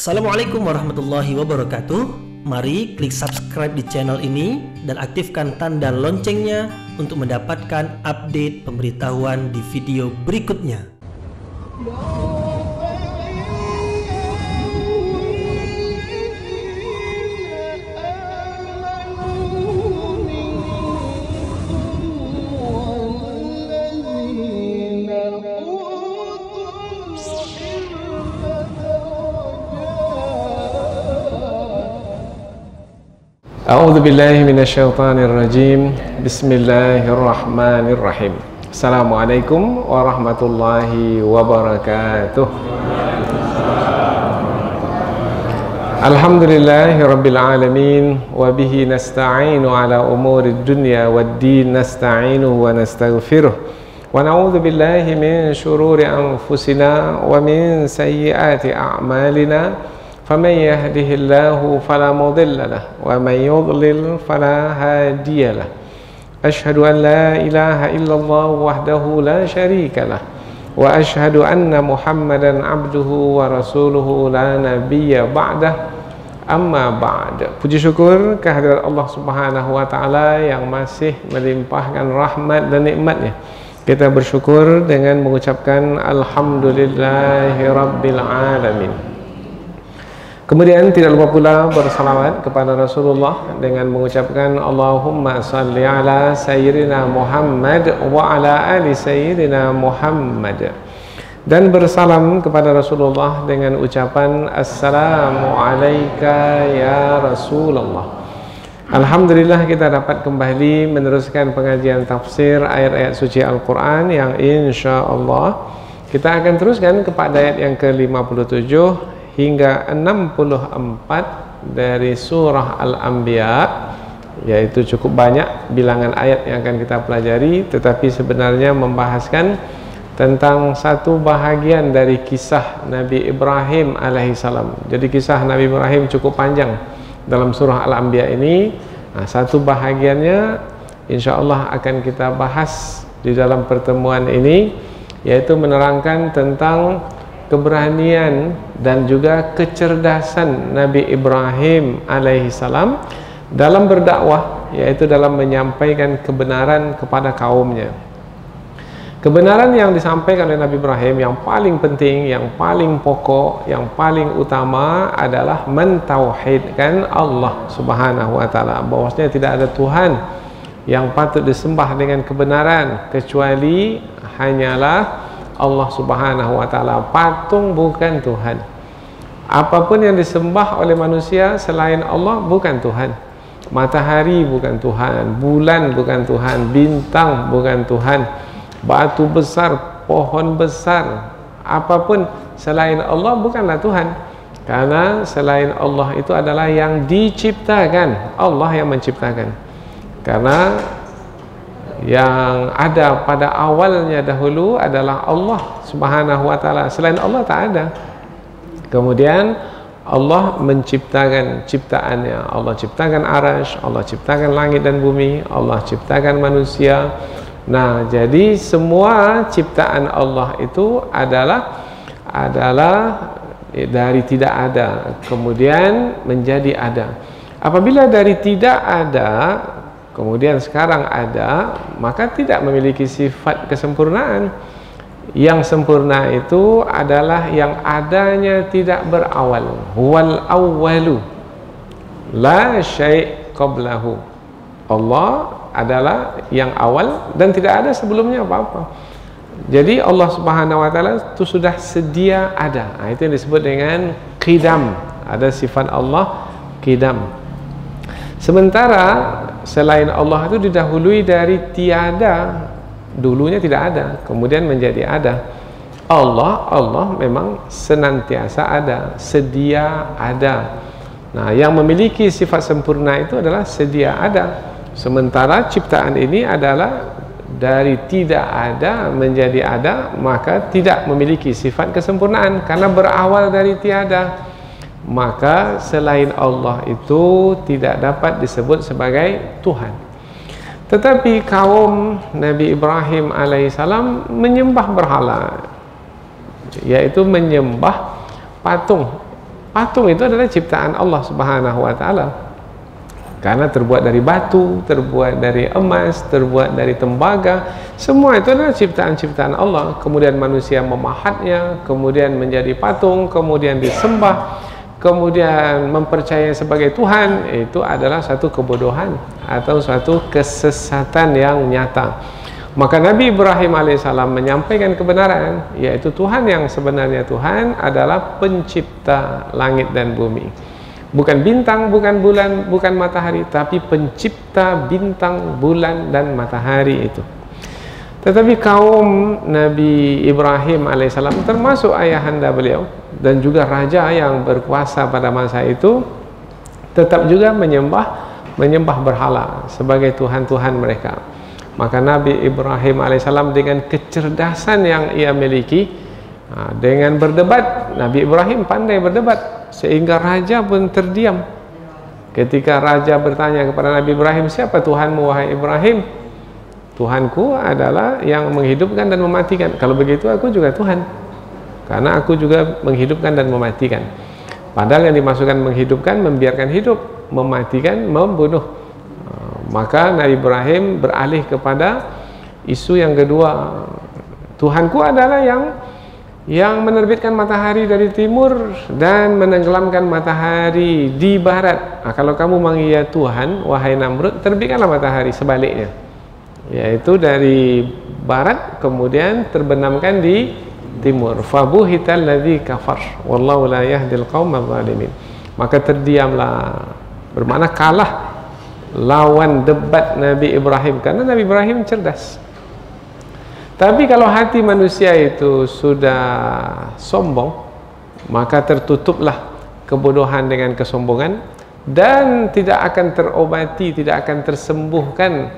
Assalamualaikum warahmatullahi wabarakatuh. Mari klik subscribe di channel ini dan aktifkan tanda loncengnya untuk mendapatkan update pemberitahuan di video berikutnya. A'udzu billahi minasyaitonir rajim. Bismillahirrahmanirrahim. Assalamualaikum warahmatullahi wabarakatuh. Alhamdulillahi rabbil alamin wa bihi nasta'inu ala umurid dunya waddin nasta'inu wa nastaghfiruh wa na'udzu billahi min shururi anfusina wa min sayyiati a'malina. فمن يهده الله فلا مضل له ومن يضلل فلا هادي له أشهد أن لا إله إلا الله وحده لا شريك له وأشهد أن محمدا عبده ورسوله لا نبي بعده أما بعد. Puji syukur kehadirat Allah Subhanahu wa taala yang masih melimpahkan rahmat dan nikmatnya. Kita bersyukur dengan mengucapkan alhamdulillahi rabbil alamin. Kemudian tidak lupa pula bersalawat kepada Rasulullah dengan mengucapkan Allahumma salli ala sayyidina Muhammad wa ala ali sayyidina Muhammad, dan bersalam kepada Rasulullah dengan ucapan Assalamu alayka ya Rasulullah. Alhamdulillah kita dapat kembali meneruskan pengajian tafsir ayat-ayat suci Al-Quran yang insya Allah kita akan teruskan kepada ayat yang ke-57 hingga 64 dari surah Al-Anbiya, yaitu cukup banyak bilangan ayat yang akan kita pelajari, tetapi sebenarnya membahaskan tentang satu bahagian dari kisah Nabi Ibrahim alaihissalam. Jadi kisah Nabi Ibrahim cukup panjang dalam surah Al-Anbiya ini. Satu bahagiannya insya Allah akan kita bahas di dalam pertemuan ini, yaitu menerangkan tentang keberanian dan juga kecerdasan Nabi Ibrahim alaihissalam dalam berdakwah, yaitu dalam menyampaikan kebenaran kepada kaumnya. Kebenaran yang disampaikan oleh Nabi Ibrahim yang paling penting, yang paling pokok, yang paling utama adalah mentauhidkan Allah Subhanahu wa taala, bahwasanya tidak ada Tuhan yang patut disembah dengan kebenaran kecuali hanyalah Allah Subhanahu wa taala. Patung bukan Tuhan. Apapun yang disembah oleh manusia selain Allah bukan Tuhan. Matahari bukan Tuhan, bulan bukan Tuhan, bintang bukan Tuhan, batu besar, pohon besar, apapun selain Allah bukanlah Tuhan. Karena selain Allah itu adalah yang diciptakan, Allah yang menciptakan. Karena yang ada pada awalnya dahulu adalah Allah Subhanahu wa taala. Selain Allah tak ada. Kemudian Allah menciptakan ciptaannya. Allah ciptakan arasy, Allah ciptakan langit dan bumi, Allah ciptakan manusia. Nah, jadi semua ciptaan Allah itu adalah dari tidak ada kemudian menjadi ada. Apabila dari tidak ada kemudian sekarang ada, maka tidak memiliki sifat kesempurnaan. Yang sempurna itu adalah yang adanya tidak berawal. Huwal awwalu la syai' qablahu. Allah adalah yang awal dan tidak ada sebelumnya apa-apa. Jadi Allah Subhanahu wa taala itu sudah sedia ada. Itu yang disebut dengan qidam. Ada sifat Allah qidam. Sementara selain Allah itu didahului dari tiada. Dulunya tidak ada, kemudian menjadi ada. Allah memang senantiasa ada, sedia ada. Nah, yang memiliki sifat sempurna itu adalah sedia ada. Sementara ciptaan ini adalah dari tidak ada menjadi ada, maka tidak memiliki sifat kesempurnaan karena berawal dari tiada. Maka selain Allah itu tidak dapat disebut sebagai Tuhan. Tetapi kaum Nabi Ibrahim alaihissalam menyembah berhala, yaitu menyembah patung Patung itu adalah ciptaan Allah Subhanahu wa taala. Karena terbuat dari batu, terbuat dari emas, terbuat dari tembaga, semua itu adalah ciptaan-ciptaan Allah. Kemudian manusia memahatnya, kemudian menjadi patung, kemudian disembah, kemudian mempercayai sebagai Tuhan. Itu adalah satu kebodohan atau suatu kesesatan yang nyata. Maka Nabi Ibrahim alaihissalam menyampaikan kebenaran, yaitu Tuhan yang sebenarnya Tuhan adalah pencipta langit dan bumi. Bukan bintang, bukan bulan, bukan matahari, tapi pencipta bintang, bulan, dan matahari itu. Tetapi kaum Nabi Ibrahim alaihissalam, termasuk ayahanda beliau dan juga raja yang berkuasa pada masa itu, tetap juga menyembah berhala sebagai Tuhan-Tuhan mereka. Maka Nabi Ibrahim alaihissalam dengan kecerdasan yang ia miliki, dengan berdebat, Nabi Ibrahim pandai berdebat, sehingga raja pun terdiam. Ketika raja bertanya kepada Nabi Ibrahim, siapa Tuhanmu wahai Ibrahim? Tuhanku adalah yang menghidupkan dan mematikan. Kalau begitu aku juga Tuhan, karena aku juga menghidupkan dan mematikan. Padahal yang dimasukkan menghidupkan, membiarkan hidup, mematikan, membunuh. Maka Nabi Ibrahim beralih kepada isu yang kedua. Tuhanku adalah yang menerbitkan matahari dari timur dan menenggelamkan matahari di barat. Kalau kamu manggil Tuhan, wahai Namrud, terbitkanlah matahari sebaliknya, yaitu dari barat kemudian terbenamkan di timur. Fabuhital ladzi kafar wallahu la yahdil qaumadz zalimin. Maka terdiamlah, bermakna kalah lawan debat Nabi Ibrahim, karena Nabi Ibrahim cerdas. Tapi kalau hati manusia itu sudah sombong, maka tertutuplah kebodohan dengan kesombongan, dan tidak akan terobati, tidak akan tersembuhkan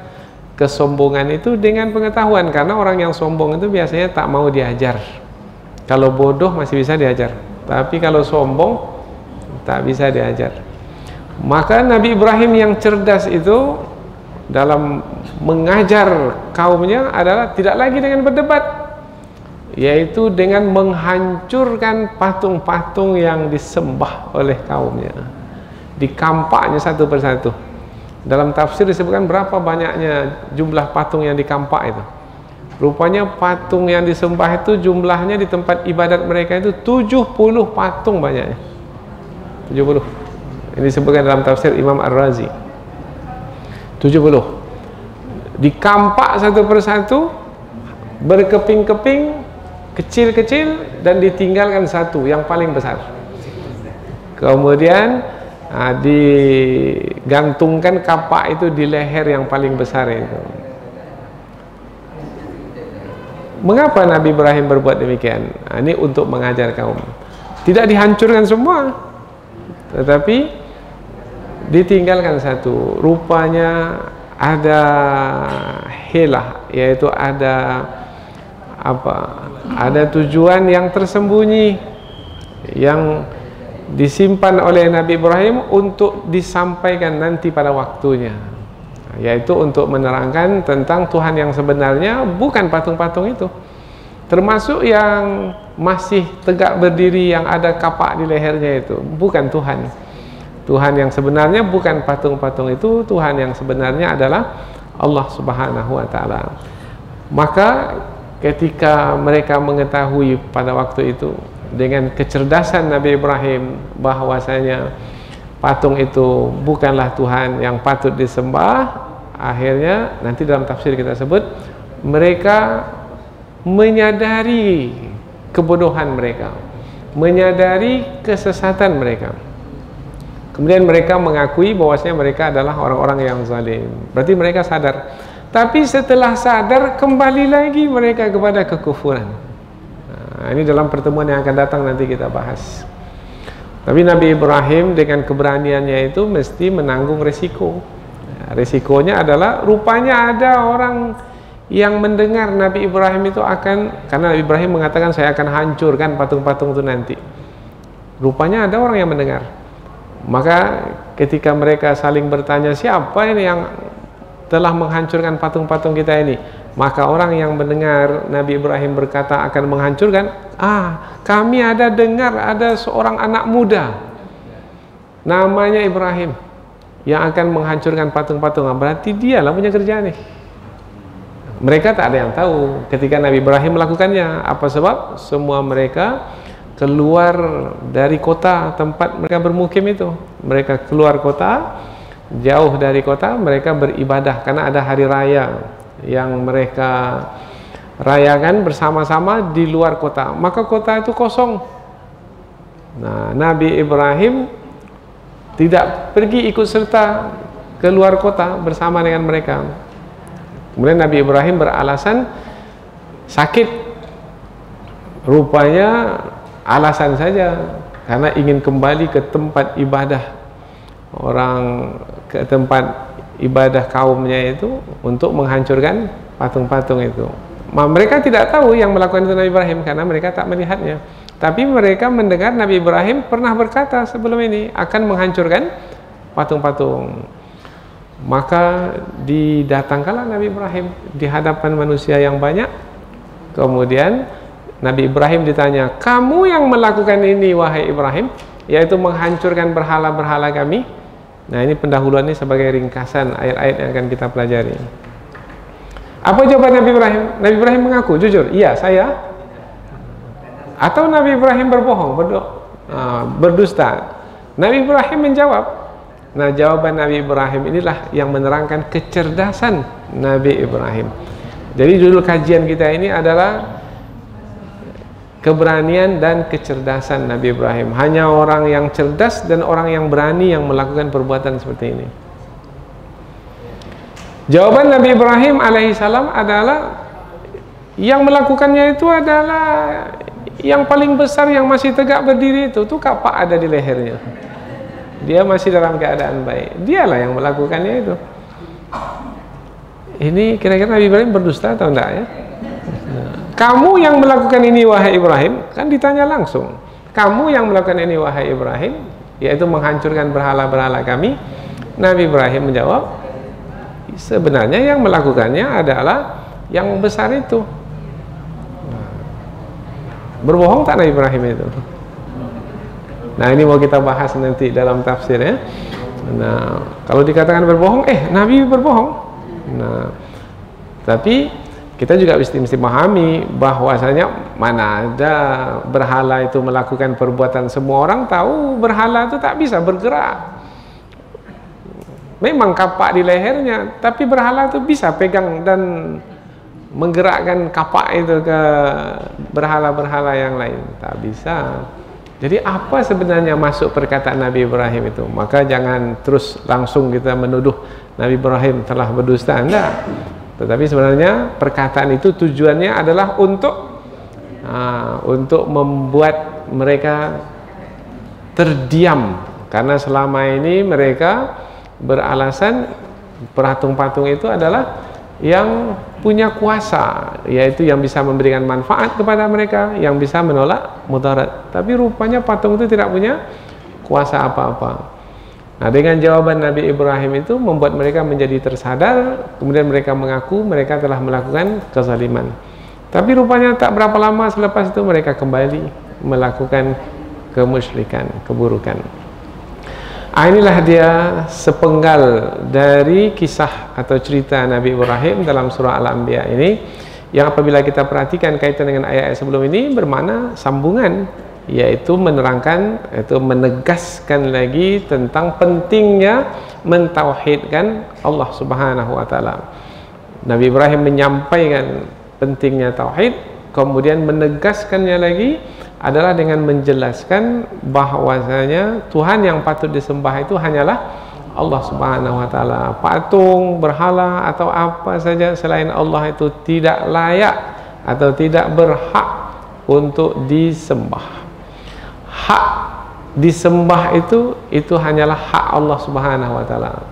kesombongan itu dengan pengetahuan. Karena orang yang sombong itu biasanya tak mau diajar. Kalau bodoh masih bisa diajar, tapi kalau sombong tak bisa diajar. Maka Nabi Ibrahim yang cerdas itu dalam mengajar kaumnya adalah tidak lagi dengan berdebat, yaitu dengan menghancurkan patung-patung yang disembah oleh kaumnya, dikampaknya satu persatu. Dalam tafsir disebutkan berapa banyaknya jumlah patung yang dikampak itu. Rupanya patung yang disembah itu jumlahnya di tempat ibadat mereka itu 70 patung banyaknya. 70. Ini disebutkan dalam tafsir Imam Ar-Razi. 70 dikampak satu persatu, berkeping-keping, kecil-kecil, dan ditinggalkan satu yang paling besar. Kemudian digantungkan kapak itu di leher yang paling besar itu. Mengapa Nabi Ibrahim berbuat demikian? Ini untuk mengajar kaum. Tidak dihancurkan semua, tetapi ditinggalkan satu. Rupanya ada hilah, yaitu ada tujuan yang tersembunyi yang disimpan oleh Nabi Ibrahim untuk disampaikan nanti pada waktunya, yaitu untuk menerangkan tentang Tuhan yang sebenarnya, bukan patung-patung itu, termasuk yang masih tegak berdiri yang ada kapak di lehernya itu, bukan Tuhan. Tuhan yang sebenarnya bukan patung-patung itu, Tuhan yang sebenarnya adalah Allah Subhanahu wa taala. Maka ketika mereka mengetahui pada waktu itu dengan kecerdasan Nabi Ibrahim bahwasanya patung itu bukanlah Tuhan yang patut disembah, akhirnya nanti dalam tafsir kita sebut mereka menyadari kebodohan mereka, menyadari kesesatan mereka. Kemudian mereka mengakui bahwasanya mereka adalah orang-orang yang zalim. Berarti mereka sadar. Tapi setelah sadar, kembali lagi mereka kepada kekufuran. Nah, ini dalam pertemuan yang akan datang nanti kita bahas. Tapi Nabi Ibrahim dengan keberaniannya itu mesti menanggung resiko. Nah, resikonya adalah rupanya ada orang yang mendengar Nabi Ibrahim itu akan, karena Nabi Ibrahim mengatakan saya akan hancurkan patung-patung itu nanti. Rupanya ada orang yang mendengar. Maka ketika mereka saling bertanya, siapa ini yang telah menghancurkan patung-patung kita ini? Maka orang yang mendengar Nabi Ibrahim berkata akan menghancurkan, kami ada dengar ada seorang anak muda namanya Ibrahim yang akan menghancurkan patung-patung. Berarti dialah punya kerjaan nih. Mereka tak ada yang tahu ketika Nabi Ibrahim melakukannya. Apa sebab? Semua mereka keluar dari kota tempat mereka bermukim itu. Mereka keluar kota, jauh dari kota, mereka beribadah karena ada hari raya yang mereka rayakan bersama-sama di luar kota. Maka kota itu kosong. Nah, Nabi Ibrahim tidak pergi ikut serta ke luar kota bersama dengan mereka. Kemudian Nabi Ibrahim beralasan sakit. Rupanya alasan saja, karena ingin kembali ke tempat ibadah orang, ke tempat ibadah kaumnya itu untuk menghancurkan patung-patung itu. Mereka tidak tahu yang melakukan itu Nabi Ibrahim karena mereka tak melihatnya. Tapi mereka mendengar Nabi Ibrahim pernah berkata sebelum ini akan menghancurkan patung-patung. Maka didatangkanlah Nabi Ibrahim di hadapan manusia yang banyak. Kemudian Nabi Ibrahim ditanya, kamu yang melakukan ini wahai Ibrahim, yaitu menghancurkan berhala-berhala kami. Nah, ini pendahuluan ini sebagai ringkasan ayat-ayat yang akan kita pelajari. Apa jawaban Nabi Ibrahim? Nabi Ibrahim mengaku jujur, iya saya. Atau Nabi Ibrahim berbohong, berdusta. Nabi Ibrahim menjawab. Nah, jawaban Nabi Ibrahim inilah yang menerangkan kecerdasan Nabi Ibrahim. Jadi judul kajian kita ini adalah keberanian dan kecerdasan Nabi Ibrahim. Hanya orang yang cerdas dan orang yang berani yang melakukan perbuatan seperti ini. Jawaban Nabi Ibrahim alaihissalam adalah yang melakukannya itu adalah yang paling besar yang masih tegak berdiri itu kapak ada di lehernya. Dia masih dalam keadaan baik. Dialah yang melakukannya itu. Ini kira-kira Nabi Ibrahim berdusta atau enggak ya? Kamu yang melakukan ini wahai Ibrahim, kan ditanya langsung. Kamu yang melakukan ini wahai Ibrahim, yaitu menghancurkan berhala-berhala kami. Nabi Ibrahim menjawab, sebenarnya yang melakukannya adalah yang besar itu. Berbohong tak Nabi Ibrahim itu? Nah, ini mau kita bahas nanti dalam tafsir ya. Nah, kalau dikatakan berbohong, Nabi berbohong. Nah, tapi kita juga mesti memahami bahwasanya mana ada berhala itu melakukan perbuatan. Semua orang tahu berhala itu tak bisa bergerak. Memang kapak di lehernya, tapi berhala itu bisa pegang dan menggerakkan kapak itu ke berhala-berhala yang lain. Tak bisa. Jadi apa sebenarnya masuk perkataan Nabi Ibrahim itu? Maka jangan terus langsung kita menuduh Nabi Ibrahim telah berdusta. Enggak. Tetapi sebenarnya perkataan itu tujuannya adalah untuk membuat mereka terdiam. Karena selama ini mereka beralasan patung-patung itu adalah yang punya kuasa, yaitu yang bisa memberikan manfaat kepada mereka, yang bisa menolak mudarat. Tapi rupanya patung itu tidak punya kuasa apa-apa. Nah, dengan jawaban Nabi Ibrahim itu membuat mereka menjadi tersadar. Kemudian mereka mengaku mereka telah melakukan kezaliman. Tapi rupanya tak berapa lama selepas itu mereka kembali melakukan kemusyrikan, keburukan. Inilah dia sepenggal dari kisah atau cerita Nabi Ibrahim dalam surah Al-Anbiya ini, yang apabila kita perhatikan kaitan dengan ayat-ayat sebelum ini bermakna sambungan, yaitu menerangkan, yaitu menegaskan lagi tentang pentingnya mentauhidkan Allah Subhanahu wa taala. Nabi Ibrahim menyampaikan pentingnya tauhid, kemudian menegaskannya lagi adalah dengan menjelaskan bahwasanya Tuhan yang patut disembah itu hanyalah Allah Subhanahu wa taala. Patung, berhala atau apa saja selain Allah itu tidak layak atau tidak berhak untuk disembah. Hak disembah itu hanyalah hak Allah Subhanahu wa taala.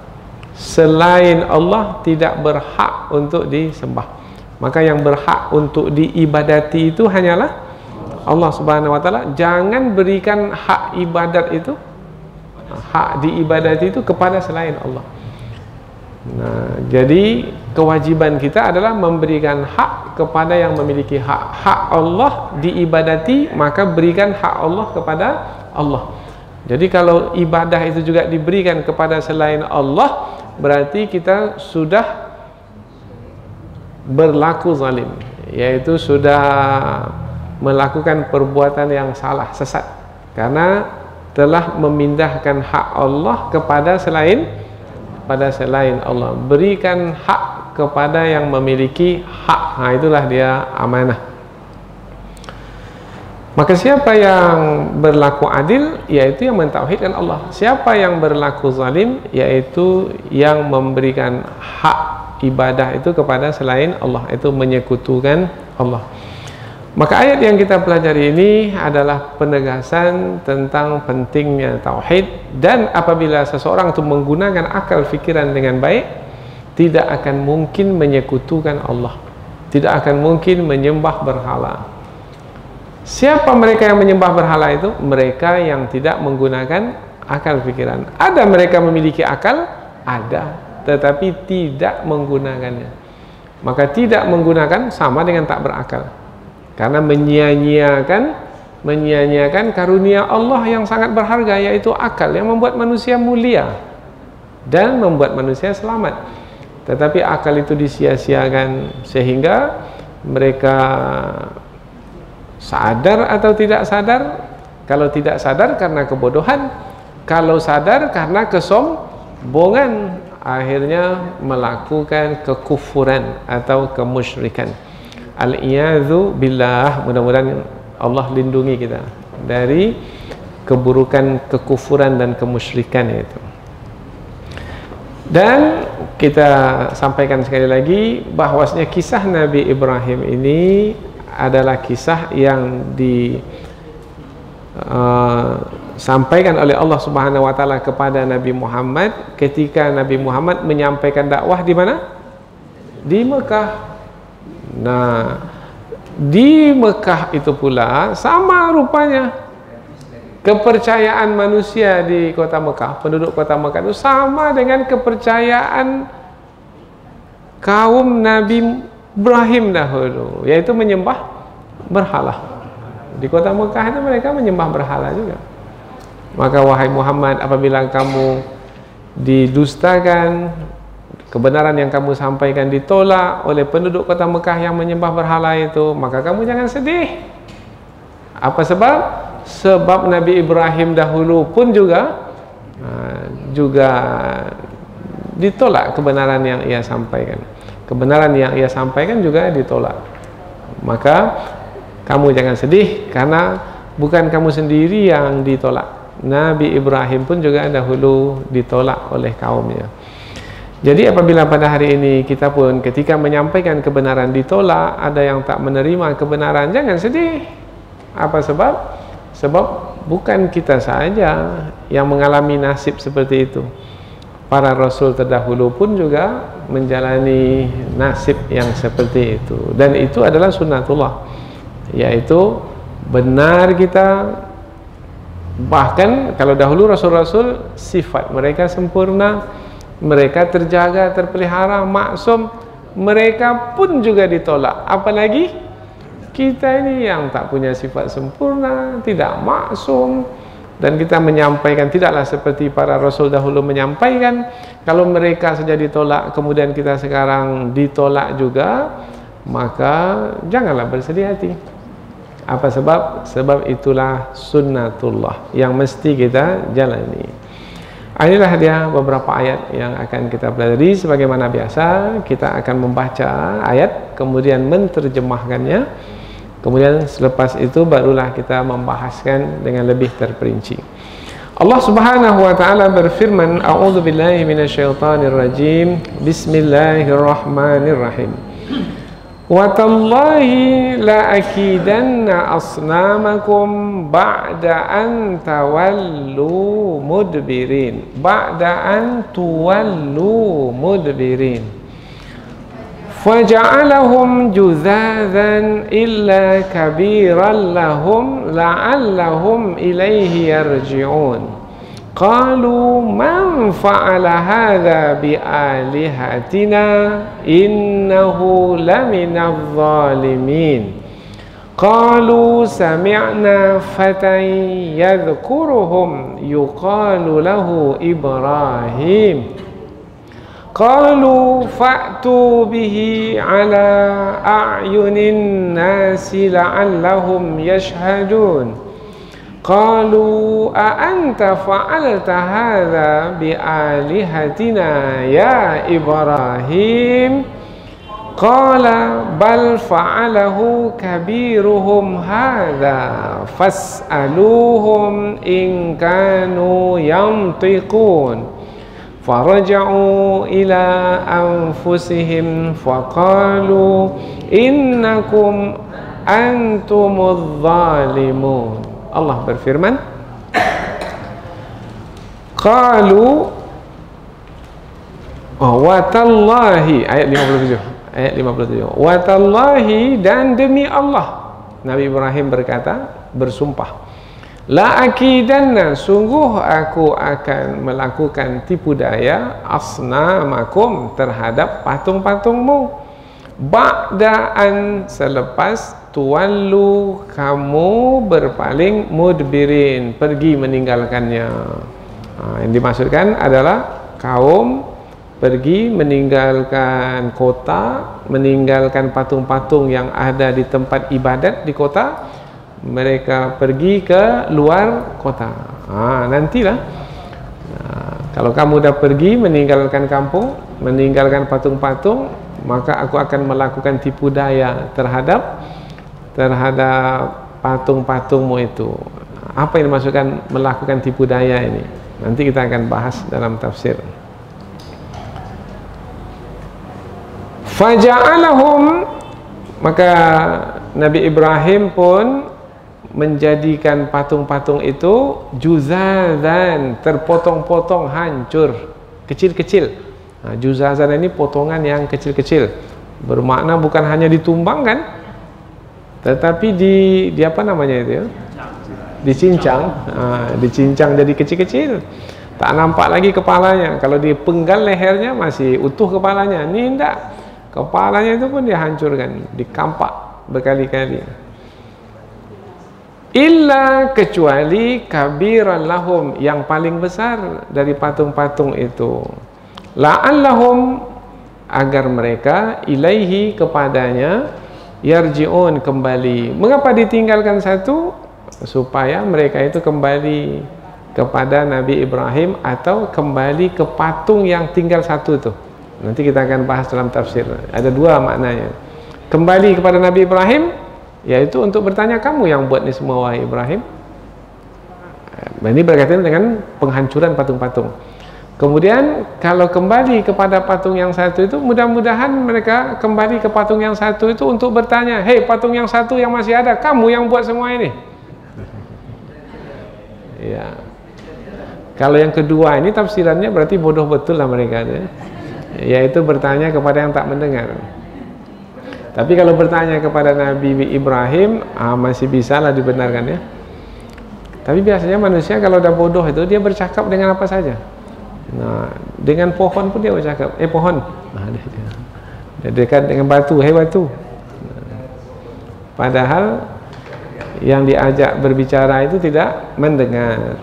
Selain Allah tidak berhak untuk disembah. Maka yang berhak untuk diibadati itu hanyalah Allah Subhanahu wa taala. Jangan berikan hak ibadat itu, hak diibadati itu kepada selain Allah. Nah, jadi kewajiban kita adalah memberikan hak kepada yang memiliki hak. Hak Allah diibadati, maka berikan hak Allah kepada Allah. Jadi kalau ibadah itu juga diberikan kepada selain Allah, berarti kita sudah berlaku zalim, yaitu sudah melakukan perbuatan yang salah, sesat, karena telah memindahkan hak Allah kepada selain Allah. Berikan hak kepada yang memiliki hak. Nah, itulah dia amanah. Maka siapa yang berlaku adil, yaitu yang mentauhidkan Allah. Siapa yang berlaku zalim, yaitu yang memberikan hak ibadah itu kepada selain Allah, itu menyekutukan Allah. Maka ayat yang kita pelajari ini adalah penegasan tentang pentingnya tauhid, dan apabila seseorang itu menggunakan akal fikiran dengan baik, tidak akan mungkin menyekutukan Allah, tidak akan mungkin menyembah berhala. Siapa mereka yang menyembah berhala itu? Mereka yang tidak menggunakan akal fikiran. Ada mereka memiliki akal? Ada, tetapi tidak menggunakannya. Maka tidak menggunakan sama dengan tak berakal, karena menyia-nyiakan karunia Allah yang sangat berharga, yaitu akal, yang membuat manusia mulia dan membuat manusia selamat. Tetapi akal itu disia-siakan, sehingga mereka sadar atau tidak sadar. Kalau tidak sadar karena kebodohan, kalau sadar karena kesombongan, akhirnya melakukan kekufuran atau kemusyrikan. Al-iyadzu billah. Mudah-mudahan Allah lindungi kita dari keburukan kekufuran dan kemusyrikan itu. Dan kita sampaikan sekali lagi bahwasanya kisah Nabi Ibrahim ini adalah kisah yang disampaikan oleh Allah Subhanahu wa taala kepada Nabi Muhammad ketika Nabi Muhammad menyampaikan dakwah di mana? Di Mekah. Nah, di Mekah itu pula sama rupanya kepercayaan manusia di kota Mekah, penduduk kota Mekah itu sama dengan kepercayaan kaum Nabi Ibrahim dahulu, yaitu menyembah berhala. Di kota Mekah itu mereka menyembah berhala juga. Maka wahai Muhammad, apabila kamu didustakan, kebenaran yang kamu sampaikan ditolak oleh penduduk kota Mekah yang menyembah berhala itu, maka kamu jangan sedih. Apa sebab? Sebab Nabi Ibrahim dahulu pun juga ditolak kebenaran yang ia sampaikan. Kebenaran yang ia sampaikan juga ditolak. Maka kamu jangan sedih, karena bukan kamu sendiri yang ditolak. Nabi Ibrahim pun juga dahulu ditolak oleh kaumnya. Jadi apabila pada hari ini kita pun ketika menyampaikan kebenaran ditolak, ada yang tak menerima kebenaran, jangan sedih. Apa sebab? Sebab bukan kita saja yang mengalami nasib seperti itu. Para rasul terdahulu pun juga menjalani nasib yang seperti itu. Dan itu adalah sunnatullah, yaitu benar kita. Bahkan kalau dahulu rasul-rasul sifat mereka sempurna, mereka terjaga, terpelihara, maksum, mereka pun juga ditolak. Apalagi kita ini yang tak punya sifat sempurna, tidak maksum, dan kita menyampaikan tidaklah seperti para rasul dahulu menyampaikan. Kalau mereka saja ditolak, kemudian kita sekarang ditolak juga, maka janganlah bersedih hati. Apa sebab? Sebab itulah sunnatullah yang mesti kita jalani. Inilah dia beberapa ayat yang akan kita pelajari. Sebagaimana biasa, kita akan membaca ayat, kemudian menterjemahkannya. Kemudian selepas itu barulah kita membahaskan dengan lebih terperinci. Allah Subhanahu wa taala berfirman, A'udzu billahi minasyaitonir rajim. Bismillahirrahmanirrahim. Wa tallahi la akidanna asnamakum ba'da an tawallu mudbirin. Ba'da an tuwallu mudbirin. فَجَعَلَهُمْ جُذَاذًا إِلَّا كَبِيرًا لَهُمْ لَعَلَّهُمْ إِلَيْهِ يَرْجِعُونَ qalu man fa'ala hadza bi alihatina innahu laminadh zalimin. Qalu sami'na fatan yadhkuruhum yuqalu lahu Ibrahim. Qalu fa'tu bihi ala a'yunin nasi la'allahum yashhadun. Qalu a anta fa'alta hadza bi alihatina ya Ibrahim? Qala bal fa'alahu kabiruhum hadza fas'aluhum in kanu yantiqun. Faraja'u ila anfusihim faqalu innakum antumudz zalimun. Allah berfirman, qalu wa tallahi, ayat 57, wa tallahi, dan demi Allah, Nabi Ibrahim berkata, bersumpah, la akidanna, sungguh aku akan melakukan tipu daya, asnamakum, terhadap patung-patungmu, ba'da'an, selepas tuwallu, kamu berpaling, mudbirin, pergi meninggalkannya. Yang dimaksudkan adalah kaum pergi meninggalkan kota, meninggalkan patung-patung yang ada di tempat ibadat di kota, mereka pergi ke luar kota. Nantilah, kalau kamu dah pergi meninggalkan kampung, meninggalkan patung-patung, maka aku akan melakukan tipu daya terhadap patung-patungmu itu. Apa yang dimaksudkan melakukan tipu daya ini? Nanti kita akan bahas dalam tafsir. Faja'alahum, maka Nabi Ibrahim pun menjadikan patung-patung itu juzazan, terpotong-potong, hancur, kecil-kecil. Juzazan ini potongan yang kecil-kecil, bermakna bukan hanya ditumbangkan, tetapi di apa namanya itu ya? Dicincang, dicincang jadi kecil-kecil. Tak nampak lagi kepalanya. Kalau dipenggal lehernya masih utuh kepalanya. Ini enggak. Kepalanya itu pun dihancurkan, dikampak berkali-kali. Illa, kecuali kabiran lahum, yang paling besar dari patung-patung itu. La'allahum, agar mereka ilaihi, kepadanya, yarji'un, kembali. Mengapa ditinggalkan satu? Supaya mereka itu kembali kepada Nabi Ibrahim, atau kembali ke patung yang tinggal satu itu. Nanti kita akan bahas dalam tafsir. Ada dua maknanya. Kembali kepada Nabi Ibrahim, yaitu untuk bertanya, kamu yang buat ini semua wahai Ibrahim? Ini berkaitan dengan penghancuran patung-patung. Kemudian kalau kembali kepada patung yang satu itu, mudah-mudahan mereka kembali ke patung yang satu itu untuk bertanya, hei patung yang satu yang masih ada, kamu yang buat semua ini? Ya. Kalau yang kedua ini tafsirannya berarti bodoh betul lah mereka, ya. Yaitu bertanya kepada yang tak mendengar. Tapi kalau bertanya kepada Nabi Ibrahim, masih bisa lah dibenarkan, ya. Tapi biasanya manusia kalau udah bodoh itu dia bercakap dengan apa saja. Nah, dengan pohon pun dia bercakap, pohon. Dia dekat dengan batu, batu. Padahal yang diajak berbicara itu tidak mendengar.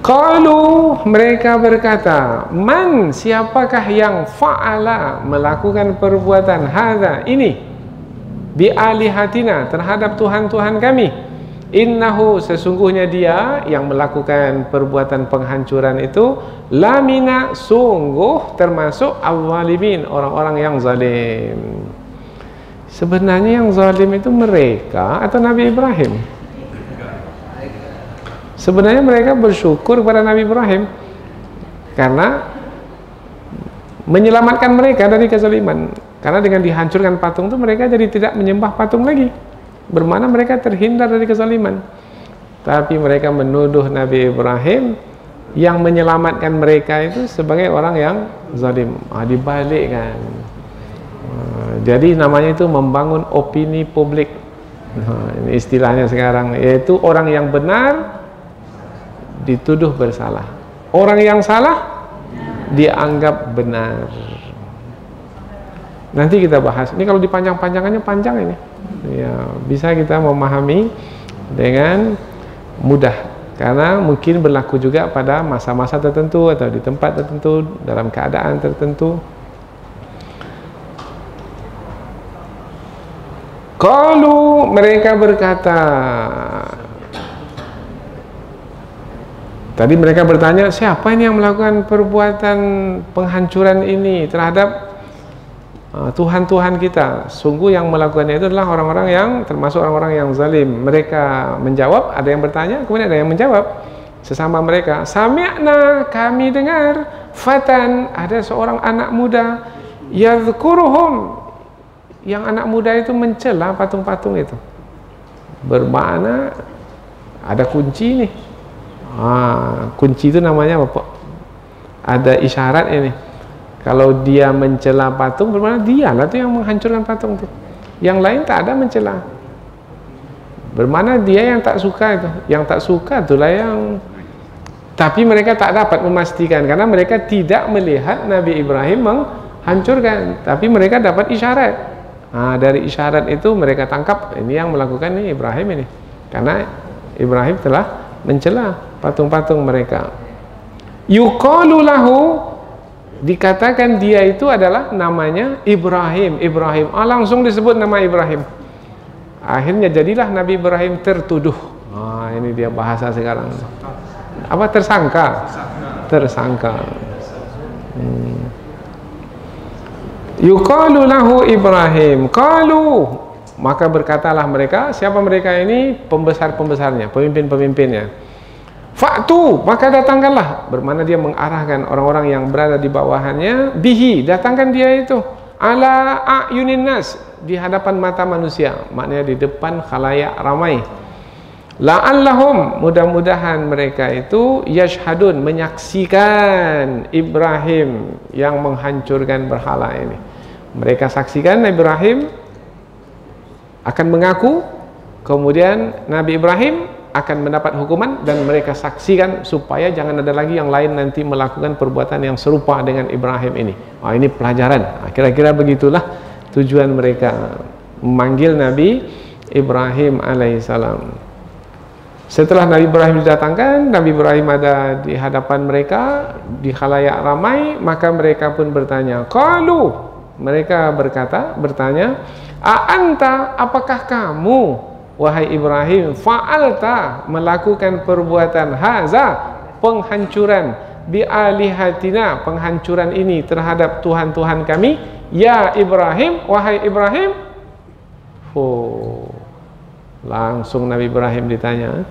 Qalu, mereka berkata, man, siapakah yang fa'ala, melakukan perbuatan hadza, ini, bi alihatina, terhadap Tuhan-Tuhan kami. Innahu, sesungguhnya dia yang melakukan perbuatan penghancuran itu, lamina, sungguh termasuk al-zalimin, orang-orang yang zalim. Sebenarnya yang zalim itu mereka atau Nabi Ibrahim? Sebenarnya mereka bersyukur kepada Nabi Ibrahim karena menyelamatkan mereka dari kezaliman. Karena dengan dihancurkan patung itu mereka jadi tidak menyembah patung lagi, bermakna mereka terhindar dari kezaliman. Tapi mereka menuduh Nabi Ibrahim yang menyelamatkan mereka itu sebagai orang yang zalim. Dibalikkan. Jadi namanya itu membangun opini publik. Ini istilahnya sekarang, yaitu orang yang benar dituduh bersalah. Orang yang salah dianggap benar. Nanti kita bahas. Ini kalau dipanjang-panjangannya panjang ini. Ya, bisa kita memahami dengan mudah. Karena mungkin berlaku juga pada masa-masa tertentu atau di tempat tertentu, dalam keadaan tertentu. Qalu, mereka berkata. Tadi mereka bertanya, siapa ini yang melakukan perbuatan penghancuran ini terhadap Tuhan-Tuhan kita? Sungguh yang melakukannya itu adalah orang-orang yang termasuk orang-orang yang zalim. Mereka menjawab, ada yang bertanya, kemudian ada yang menjawab sesama mereka. Sami'na, kami dengar, fatan, ada seorang anak muda, yadhkuruhum, yang anak muda itu mencela patung-patung itu. Bermakna ada kunci nih. Kunci itu namanya apa? Ada isyarat ini. Kalau dia mencela patung, bermakna dialah tuh yang menghancurkan patung tuh. Yang lain tak ada mencela. Bermakna dia yang tak suka itu. Yang tak suka itulah yang. Tapi mereka tak dapat memastikan karena mereka tidak melihat Nabi Ibrahim menghancurkan. Tapi mereka dapat isyarat. Dari isyarat itu mereka tangkap ini yang melakukan ini Ibrahim ini. Karena Ibrahim telah mencela patung-patung mereka. Yuqalu lahu, dikatakan dia itu adalah namanya Ibrahim. Ibrahim, langsung disebut nama Ibrahim. Akhirnya jadilah Nabi Ibrahim tertuduh. Ini dia bahasa sekarang. Apa tersangka? Tersangka. Yuqalu lahu Ibrahim. Qalu, maka berkatalah mereka, siapa mereka ini? Pembesar-pembesarnya, pemimpin-pemimpinnya. Fa'tu, maka datangkanlah, bermakna dia mengarahkan orang-orang yang berada di bawahannya, bihi, datangkan dia itu, ala a'yunin nas, di hadapan mata manusia, maknanya di depan khalayak ramai. La'allahum, mudah-mudahan mereka itu yashhadun, menyaksikan Ibrahim yang menghancurkan berhala ini. Mereka saksikan Ibrahim akan mengaku, kemudian Nabi Ibrahim akan mendapat hukuman, dan mereka saksikan supaya jangan ada lagi yang lain nanti melakukan perbuatan yang serupa dengan Ibrahim ini. Ini pelajaran. Kira-kira begitulah tujuan mereka memanggil Nabi Ibrahim alaihissalam. Setelah Nabi Ibrahim didatangkan, Nabi Ibrahim ada di hadapan mereka di khalayak ramai, maka mereka pun bertanya. Qalu, mereka bertanya, a'anta, apakah kamu wahai Ibrahim, fa'alta, melakukan perbuatan haza, penghancuran, bi'alihatina, penghancuran ini terhadap Tuhan-Tuhan kami, ya Ibrahim, wahai Ibrahim? Langsung Nabi Ibrahim ditanya.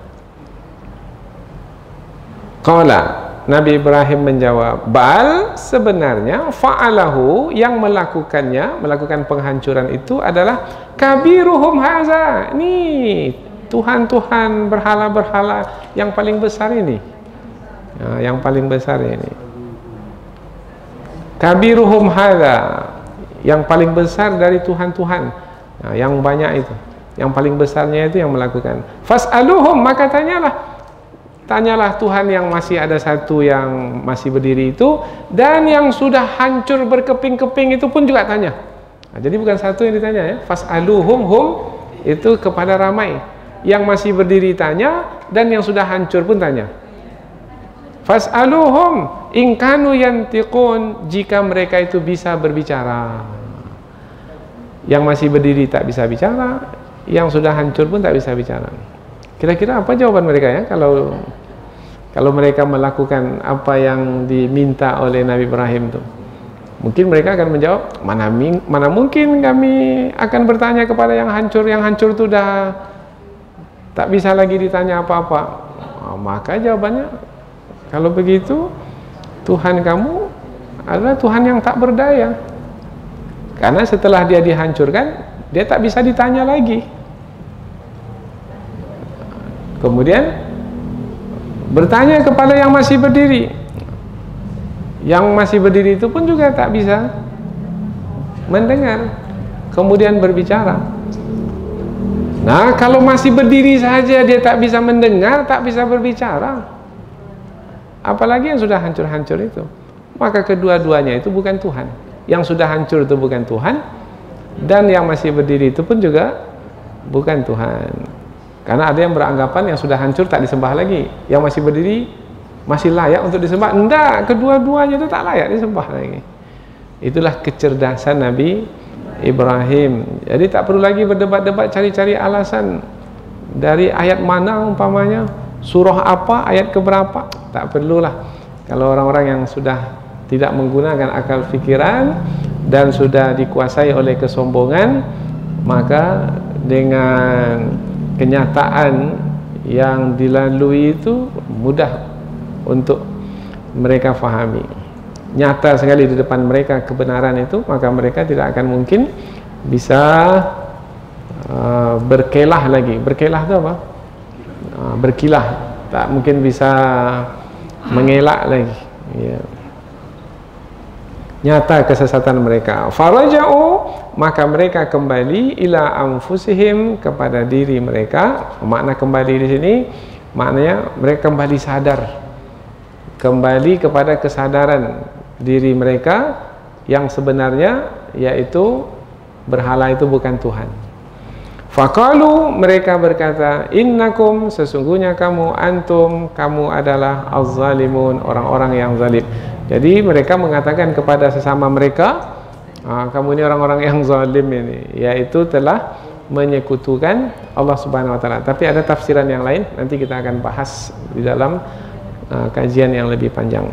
Qala, Nabi Ibrahim menjawab, bal, sebenarnya fa'alahu, yang melakukannya, melakukan penghancuran itu adalah kabiruhum haza, ini Tuhan-Tuhan berhala-berhala yang paling besar ini. Yang paling besar ini. Kabiruhum haza, yang paling besar dari Tuhan-Tuhan. Yang banyak itu, yang paling besarnya itu yang melakukan. Fas'aluhum, maka tanyalah Tuhan yang masih ada satu yang masih berdiri itu, dan yang sudah hancur berkeping-keping itu pun juga tanya. Jadi bukan satu yang ditanya ya. Fas'aluhum, itu kepada ramai. Yang masih berdiri tanya, dan yang sudah hancur pun tanya. Fas'aluhum in kanu yantiqun, jika mereka itu bisa berbicara. Yang masih berdiri tak bisa bicara, yang sudah hancur pun tak bisa bicara. Kira-kira apa jawaban mereka ya kalau mereka melakukan apa yang diminta oleh Nabi Ibrahim itu? Mungkin mereka akan menjawab, mana mungkin kami akan bertanya kepada yang hancur itu sudah tak bisa lagi ditanya apa-apa. Maka jawabannya, kalau begitu Tuhan kamu adalah Tuhan yang tak berdaya. Karena setelah dia dihancurkan, dia tak bisa ditanya lagi. Kemudian bertanya kepada yang masih berdiri. Yang masih berdiri itu pun juga tak bisa mendengar, kemudian berbicara. Nah, kalau masih berdiri saja dia tak bisa mendengar, tak bisa berbicara, apalagi yang sudah hancur-hancur itu. Maka kedua-duanya itu bukan Tuhan. Yang sudah hancur itu bukan Tuhan, dan yang masih berdiri itu pun juga bukan Tuhan. Karena ada yang beranggapan yang sudah hancur tak disembah lagi, yang masih berdiri masih layak untuk disembah. Enggak, kedua-duanya itu tak layak disembah lagi. Itulah kecerdasan Nabi Ibrahim. Jadi tak perlu lagi berdebat-debat cari-cari alasan dari ayat mana umpamanya, surah apa, ayat keberapa. Tak perlulah. Kalau orang-orang yang sudah tidak menggunakan akal fikiran dan sudah dikuasai oleh kesombongan, maka dengan kenyataan yang dilalui itu mudah untuk mereka fahami. Nyata sekali di depan mereka kebenaran itu, maka mereka tidak akan mungkin bisa berkelah lagi. Berkelah itu apa? Berkilah. Tak mungkin bisa mengelak lagi. Ya. Nyata kesesatan mereka. Faraja'u, maka mereka kembali ila anfusihim, kepada diri mereka. Makna kembali di sini maknanya mereka kembali sadar, kembali kepada kesadaran diri mereka yang sebenarnya, yaitu berhala itu bukan Tuhan. Faqalu, mereka berkata, innakum, sesungguhnya kamu, antum, kamu adalah az-zalimun, orang-orang yang zalim. Jadi mereka mengatakan kepada sesama mereka, kamu ini orang-orang yang zalim ini, yaitu telah menyekutukan Allah Subhanahu wa taala. Tapi ada tafsiran yang lain, nanti kita akan bahas di dalam kajian yang lebih panjang.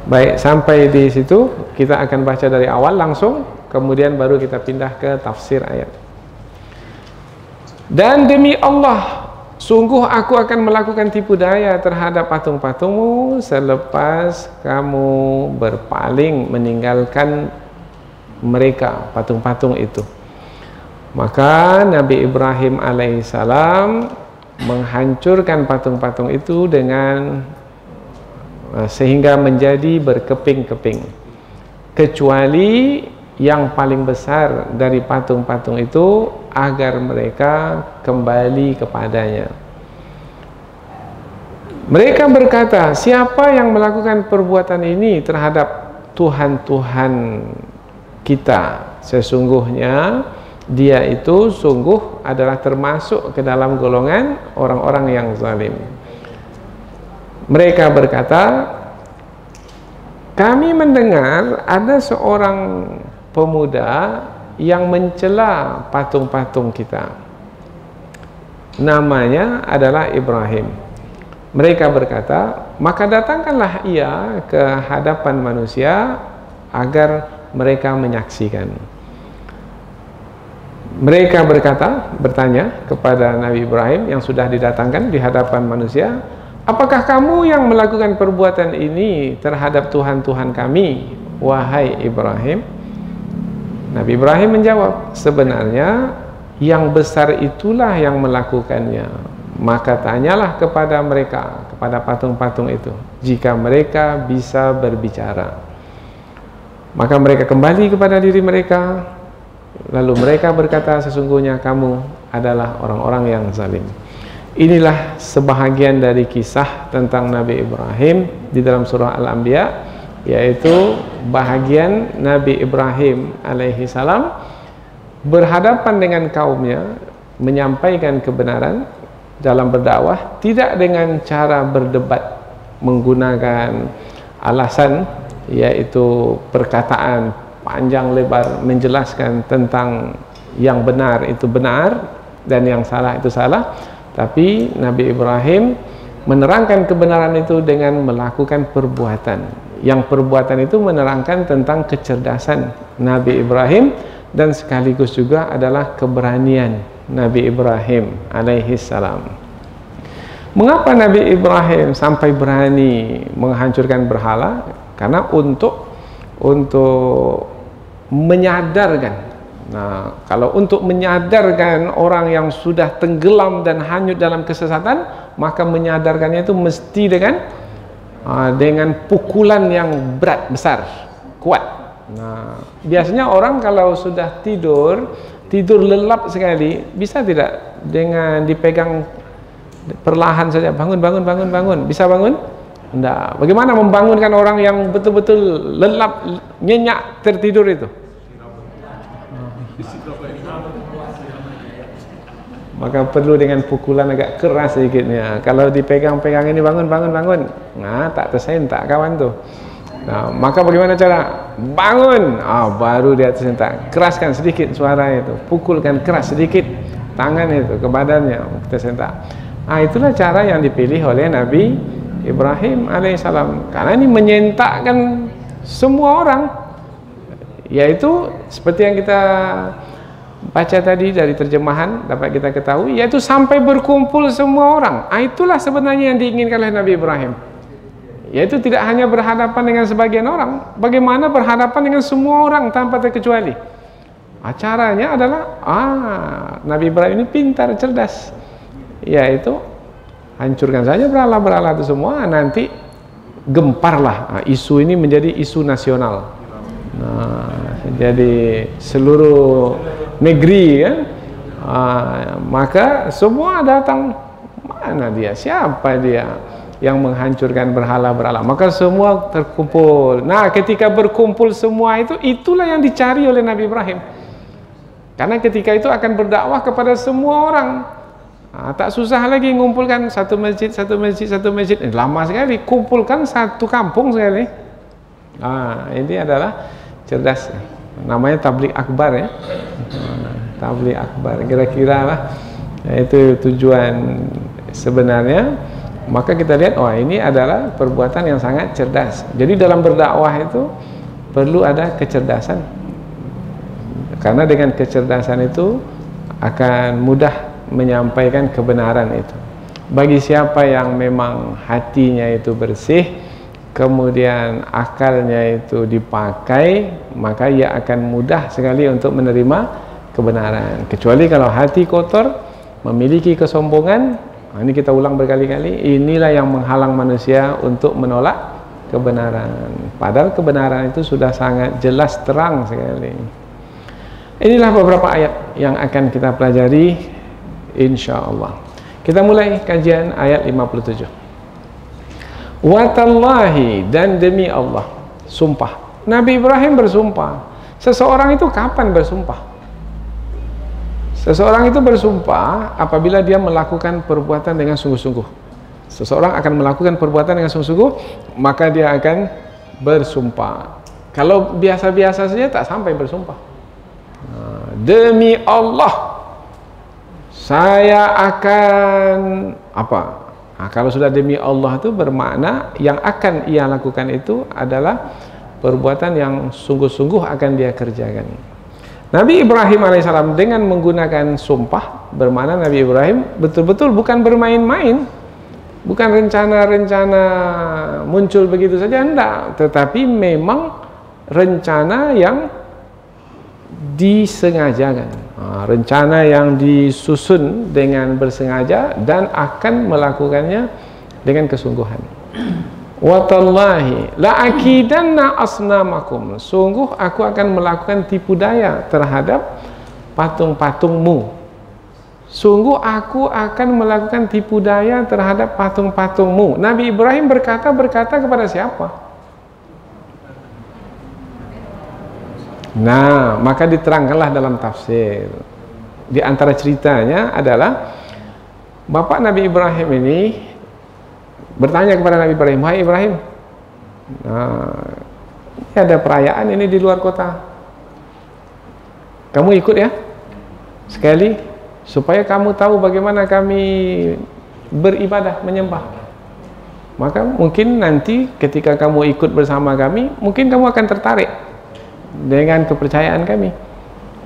Baik, sampai di situ kita akan baca dari awal langsung, kemudian baru kita pindah ke tafsir ayat. Dan demi Allah, sungguh aku akan melakukan tipu daya terhadap patung-patungmu selepas kamu berpaling meninggalkan mereka, patung-patung itu. Maka Nabi Ibrahim alaihissalam menghancurkan patung-patung itu dengan sehingga menjadi berkeping-keping, kecuali yang paling besar dari patung-patung itu, agar mereka kembali kepadanya. Mereka berkata, siapa yang melakukan perbuatan ini terhadap Tuhan-Tuhan kita? Sesungguhnya dia itu sungguh adalah termasuk ke dalam golongan orang-orang yang zalim. Mereka berkata, kami mendengar ada seorang pemuda yang mencela patung-patung kita. Namanya adalah Ibrahim. Mereka berkata, maka datangkanlah ia ke hadapan manusia agar mereka menyaksikan. Mereka bertanya kepada Nabi Ibrahim yang sudah didatangkan di hadapan manusia, apakah kamu yang melakukan perbuatan ini terhadap Tuhan-Tuhan kami, wahai Ibrahim? Nabi Ibrahim menjawab, sebenarnya yang besar itulah yang melakukannya. Maka tanyalah kepada mereka, kepada patung-patung itu, jika mereka bisa berbicara. Maka mereka kembali kepada diri mereka, lalu mereka berkata, sesungguhnya kamu adalah orang-orang yang zalim. Inilah sebahagian dari kisah tentang Nabi Ibrahim di dalam surah Al-Anbiya, yaitu bahagian Nabi Ibrahim alaihissalam berhadapan dengan kaumnya, menyampaikan kebenaran dalam berdakwah, tidak dengan cara berdebat menggunakan alasan, yaitu perkataan panjang lebar menjelaskan tentang yang benar itu benar dan yang salah itu salah. Tapi Nabi Ibrahim menerangkan kebenaran itu dengan melakukan perbuatan. Yang perbuatan itu menerangkan tentang kecerdasan Nabi Ibrahim dan sekaligus juga adalah keberanian Nabi Ibrahim alaihissalam. Mengapa Nabi Ibrahim sampai berani menghancurkan berhala? Karena untuk menyadarkan. Nah, kalau untuk menyadarkan orang yang sudah tenggelam dan hanyut dalam kesesatan, maka menyadarkannya itu mesti dengan pukulan yang berat, besar, kuat. Nah, biasanya orang kalau sudah tidur lelap sekali, bisa tidak dengan dipegang perlahan saja, bangun, bisa bangun? Enggak. Bagaimana membangunkan orang yang betul-betul lelap, nyenyak, tertidur itu? Maka perlu dengan pukulan agak keras sedikitnya. Kalau dipegang-pegang ini, bangun. Nah, tak tersentak kawan tuh. Nah, maka bagaimana cara? Bangun. Baru dia tersentak. Keraskan sedikit suara itu. Pukulkan keras sedikit tangan itu ke badannya, tersentak. Itulah cara yang dipilih oleh Nabi Ibrahim alaihissalam, karena ini menyentakkan semua orang, yaitu seperti yang kita baca tadi dari terjemahan dapat kita ketahui, yaitu sampai berkumpul semua orang. Itulah sebenarnya yang diinginkan oleh Nabi Ibrahim, yaitu tidak hanya berhadapan dengan sebagian orang, bagaimana berhadapan dengan semua orang tanpa terkecuali. Caranya adalah Nabi Ibrahim ini pintar, cerdas, yaitu hancurkan saja berhala-berhala itu semua, nanti gemparlah isu ini menjadi isu nasional. Jadi seluruh negeri kan, maka semua datang, mana dia, siapa dia yang menghancurkan berhala-berhala, maka semua terkumpul. Nah, ketika berkumpul semua itu, itulah yang dicari oleh Nabi Ibrahim, karena ketika itu akan berdakwah kepada semua orang. Tak susah lagi mengumpulkan satu masjid. Lama sekali, kumpulkan satu kampung sekali. Ini adalah cerdas, namanya tabligh akbar ya. Tabligh akbar, kira-kira lah itu tujuan sebenarnya. Maka kita lihat, ini adalah perbuatan yang sangat cerdas. Jadi dalam berdakwah itu perlu ada kecerdasan, karena dengan kecerdasan itu akan mudah menyampaikan kebenaran itu. Bagi siapa yang memang hatinya itu bersih, kemudian akalnya itu dipakai, maka ia akan mudah sekali untuk menerima kebenaran. Kecuali kalau hati kotor, memiliki kesombongan, ini kita ulang berkali-kali, inilah yang menghalang manusia untuk menolak kebenaran. Padahal kebenaran itu sudah sangat jelas, terang sekali. Inilah beberapa ayat yang akan kita pelajari insyaallah. Kita mulai kajian ayat 57. Watallahi, dan demi Allah, sumpah. Nabi Ibrahim bersumpah. Seseorang itu kapan bersumpah? Seseorang itu bersumpah apabila dia melakukan perbuatan dengan sungguh-sungguh. Seseorang akan melakukan perbuatan dengan sungguh-sungguh, maka dia akan bersumpah. Kalau biasa-biasa saja tak sampai bersumpah. Demi Allah, saya akan apa? Kalau sudah demi Allah itu bermakna yang akan ia lakukan itu adalah perbuatan yang sungguh-sungguh akan dia kerjakan. Nabi Ibrahim alaihissalam dengan menggunakan sumpah, bermakna Nabi Ibrahim betul-betul bukan bermain-main, bukan rencana-rencana muncul begitu saja, enggak, tetapi memang rencana yang disengajakan. Rencana yang disusun dengan bersengaja dan akan melakukannya dengan kesungguhan. Watallahi la akidanna asnamakum, sungguh aku akan melakukan tipu daya terhadap patung-patungmu. Sungguh aku akan melakukan tipu daya terhadap patung-patungmu. Nabi Ibrahim berkata kepada siapa? Nah, maka diterangkanlah dalam tafsir. Di antara ceritanya adalah bapak Nabi Ibrahim ini bertanya kepada Nabi Ibrahim, "Hai Ibrahim, ini ada perayaan ini di luar kota. Kamu ikut ya? Sekali, supaya kamu tahu bagaimana kami beribadah, menyembah. Maka mungkin nanti ketika kamu ikut bersama kami, mungkin kamu akan tertarik dengan kepercayaan kami,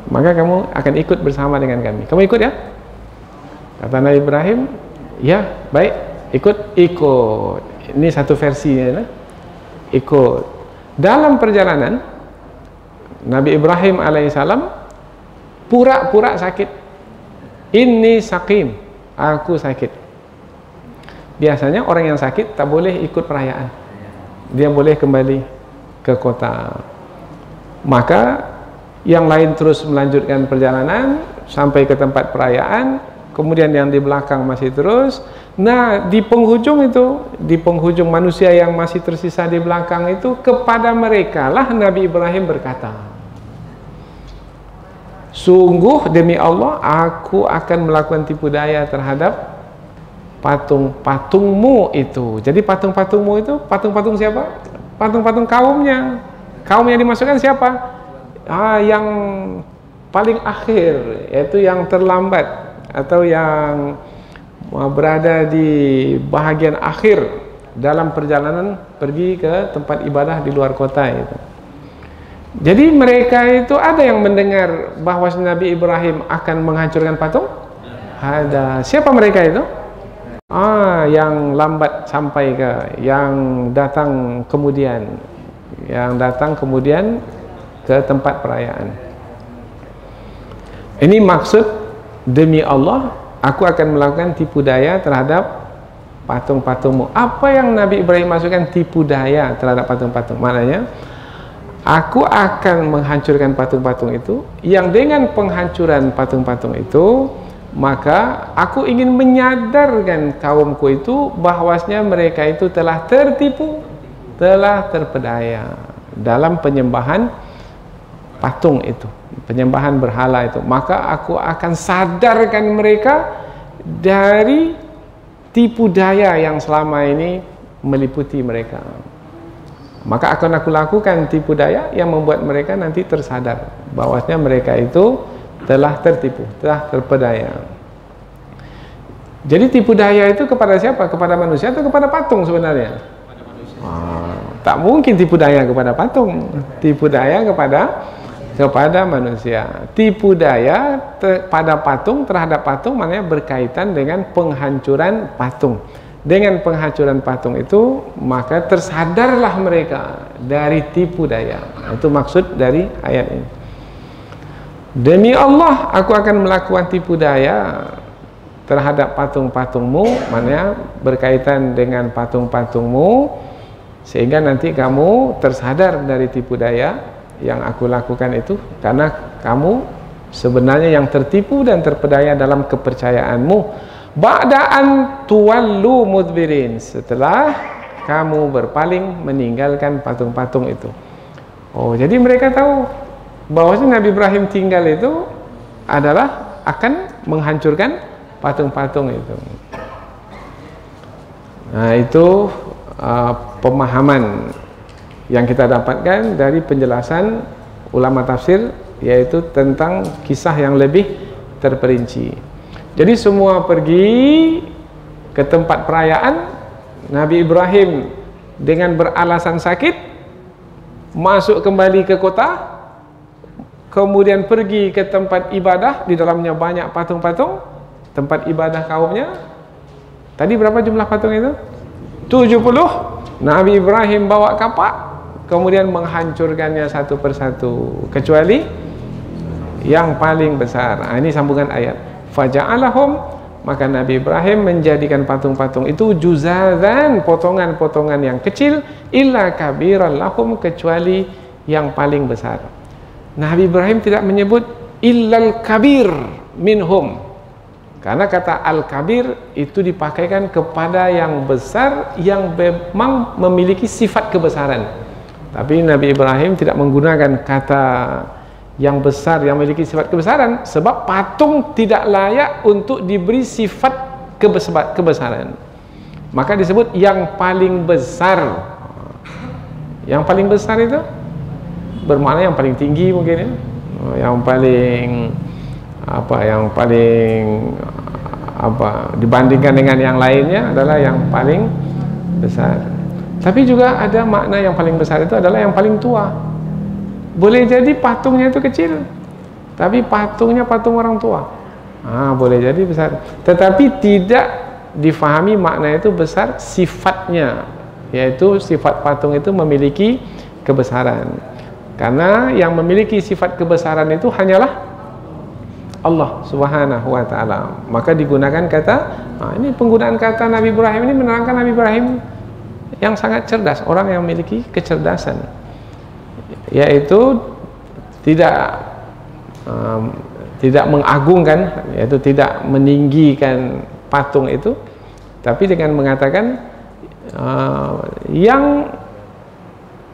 maka kamu akan ikut bersama dengan kami. Kamu ikut ya?" Kata Nabi Ibrahim, "Ya, baik, ikut." Ini satu versinya, ikut. Dalam perjalanan Nabi Ibrahim alaihissalam pura-pura sakit. Ini sakim, aku sakit. Biasanya orang yang sakit tak boleh ikut perayaan, dia boleh kembali ke kota. Maka yang lain terus melanjutkan perjalanan sampai ke tempat perayaan, kemudian yang di belakang masih terus, Nah, di penghujung itu, di penghujung manusia yang masih tersisa di belakang itu, kepada mereka lah Nabi Ibrahim berkata, sungguh demi Allah, aku akan melakukan tipu daya terhadap patung-patungmu itu. Jadi patung-patungmu itu, patung-patung siapa? Patung-patung kaumnya. Kaum yang dimasukkan siapa? Yang paling akhir, yaitu yang terlambat atau yang berada di bahagian akhir dalam perjalanan pergi ke tempat ibadah di luar kota itu. Jadi mereka itu ada yang mendengar bahwa Nabi Ibrahim akan menghancurkan patung? Ada. Siapa mereka itu? Yang lambat sampai yang datang kemudian ke tempat perayaan. Ini maksud, demi Allah, aku akan melakukan tipu daya terhadap patung-patungmu. Apa yang Nabi Ibrahim masukkan tipu daya terhadap patung-patung? Maknanya, aku akan menghancurkan patung-patung itu, yang dengan penghancuran patung-patung itu, maka aku ingin menyadarkan kaumku itu bahwasanya mereka itu telah tertipu, telah terpedaya dalam penyembahan patung itu, penyembahan berhala itu. Maka aku akan sadarkan mereka dari tipu daya yang selama ini meliputi mereka. Maka akan aku lakukan tipu daya yang membuat mereka nanti tersadar bahwasanya mereka itu telah tertipu, telah terpedaya. Jadi tipu daya itu kepada siapa? Kepada manusia atau kepada patung sebenarnya? Tak mungkin tipu daya kepada patung. Tipu daya kepada manusia. Tipu daya pada patung, terhadap patung, maknanya berkaitan dengan penghancuran patung. Dengan penghancuran patung itu, maka tersadarlah mereka dari tipu daya. Itu maksud dari ayat ini. Demi Allah, aku akan melakukan tipu daya terhadap patung-patungmu, maknanya berkaitan dengan patung-patungmu, sehingga nanti kamu tersadar dari tipu daya yang aku lakukan itu, karena kamu sebenarnya yang tertipu dan terpedaya dalam kepercayaanmu. Ba'da'an tuwallu mudbirin, setelah kamu berpaling meninggalkan patung-patung itu. Jadi mereka tahu bahwasanya Nabi Ibrahim tinggal itu adalah akan menghancurkan patung-patung itu. Nah, itu pemahaman yang kita dapatkan dari penjelasan ulama tafsir, yaitu tentang kisah yang lebih terperinci. Jadi semua pergi ke tempat perayaan, Nabi Ibrahim dengan beralasan sakit masuk kembali ke kota, kemudian pergi ke tempat ibadah, di dalamnya banyak patung-patung, tempat ibadah kaumnya. Tadi berapa jumlah patung itu? 70. Nabi Ibrahim bawa kapak, kemudian menghancurkannya satu persatu, kecuali yang paling besar. Ini sambungan ayat. Faja'alahum, maka Nabi Ibrahim menjadikan patung-patung itu juzazan, potongan-potongan yang kecil, illa kabiran lahum, kecuali yang paling besar. Nabi Ibrahim tidak menyebut illal kabir minhum, karena kata al-kabir itu dipakaikan kepada yang besar, yang memang memiliki sifat kebesaran. Tapi Nabi Ibrahim tidak menggunakan kata yang besar, yang memiliki sifat kebesaran, sebab patung tidak layak untuk diberi sifat kebesaran. Maka disebut yang paling besar. Yang paling besar itu bermakna yang paling tinggi mungkin ya, yang paling dibandingkan dengan yang lainnya adalah yang paling besar. Tapi juga ada makna yang paling besar itu adalah yang paling tua. Boleh jadi patungnya itu kecil, tapi patungnya patung orang tua. Boleh jadi besar, tetapi tidak difahami makna itu besar sifatnya, yaitu sifat patung itu memiliki kebesaran. Karena yang memiliki sifat kebesaran itu hanyalah Allah Subhanahu wa ta'ala. Maka digunakan kata, ini penggunaan kata Nabi Ibrahim ini menerangkan Nabi Ibrahim yang sangat cerdas, orang yang memiliki kecerdasan, yaitu tidak mengagungkan, yaitu tidak meninggikan patung itu, Tapi dengan mengatakan yang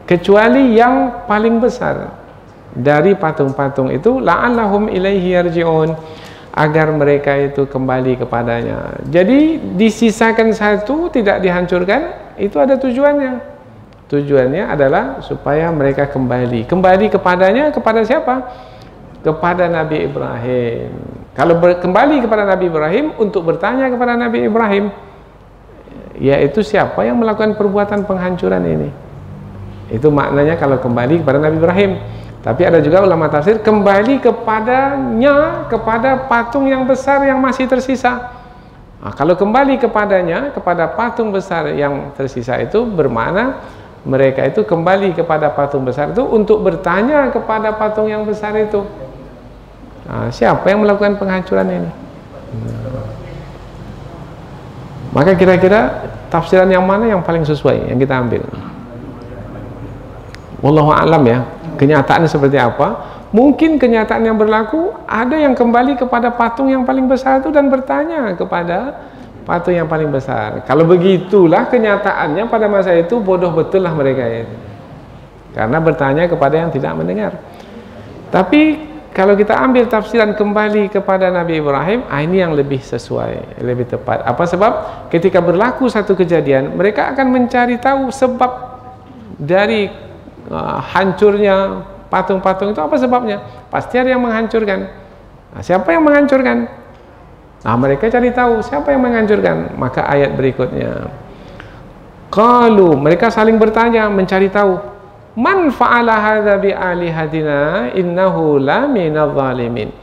kecuali yang paling besar dari patung-patung itu, la'allahum ilaihi yarji'un, agar mereka itu kembali kepadanya. Jadi disisakan satu, tidak dihancurkan, itu ada tujuannya. Tujuannya adalah supaya mereka kembali kepadanya. Kepada siapa? Kepada Nabi Ibrahim. Kalau kembali kepada Nabi Ibrahim, untuk bertanya kepada Nabi Ibrahim, yaitu siapa yang melakukan perbuatan penghancuran ini. Itu maknanya kalau kembali kepada Nabi Ibrahim. Tapi ada juga ulama tafsir, kembali kepadanya, kepada patung yang besar yang masih tersisa. Nah, kalau kembali kepadanya, kepada patung besar yang tersisa, itu bermakna mereka itu kembali kepada patung besar itu untuk bertanya kepada patung yang besar itu, siapa yang melakukan penghancuran ini. Maka kira-kira tafsiran yang mana yang paling sesuai yang kita ambil? Wallahu a'lam ya. Kenyataannya seperti apa? Mungkin kenyataan yang berlaku, ada yang kembali kepada patung yang paling besar itu dan bertanya kepada patung yang paling besar. Kalau begitulah kenyataannya pada masa itu, bodoh betul lah mereka itu, karena bertanya kepada yang tidak mendengar. Tapi kalau kita ambil tafsiran kembali kepada Nabi Ibrahim, ini yang lebih sesuai, lebih tepat. Apa sebab? Ketika berlaku satu kejadian, mereka akan mencari tahu sebab dari hancurnya patung-patung itu, apa sebabnya. Pasti ada yang menghancurkan. Siapa yang menghancurkan? Mereka cari tahu siapa yang menghancurkan. Maka ayat berikutnya, qalu, mereka saling bertanya, mencari tahu, man fa'ala hadza bi alihatina innahu la minadh dhalimin.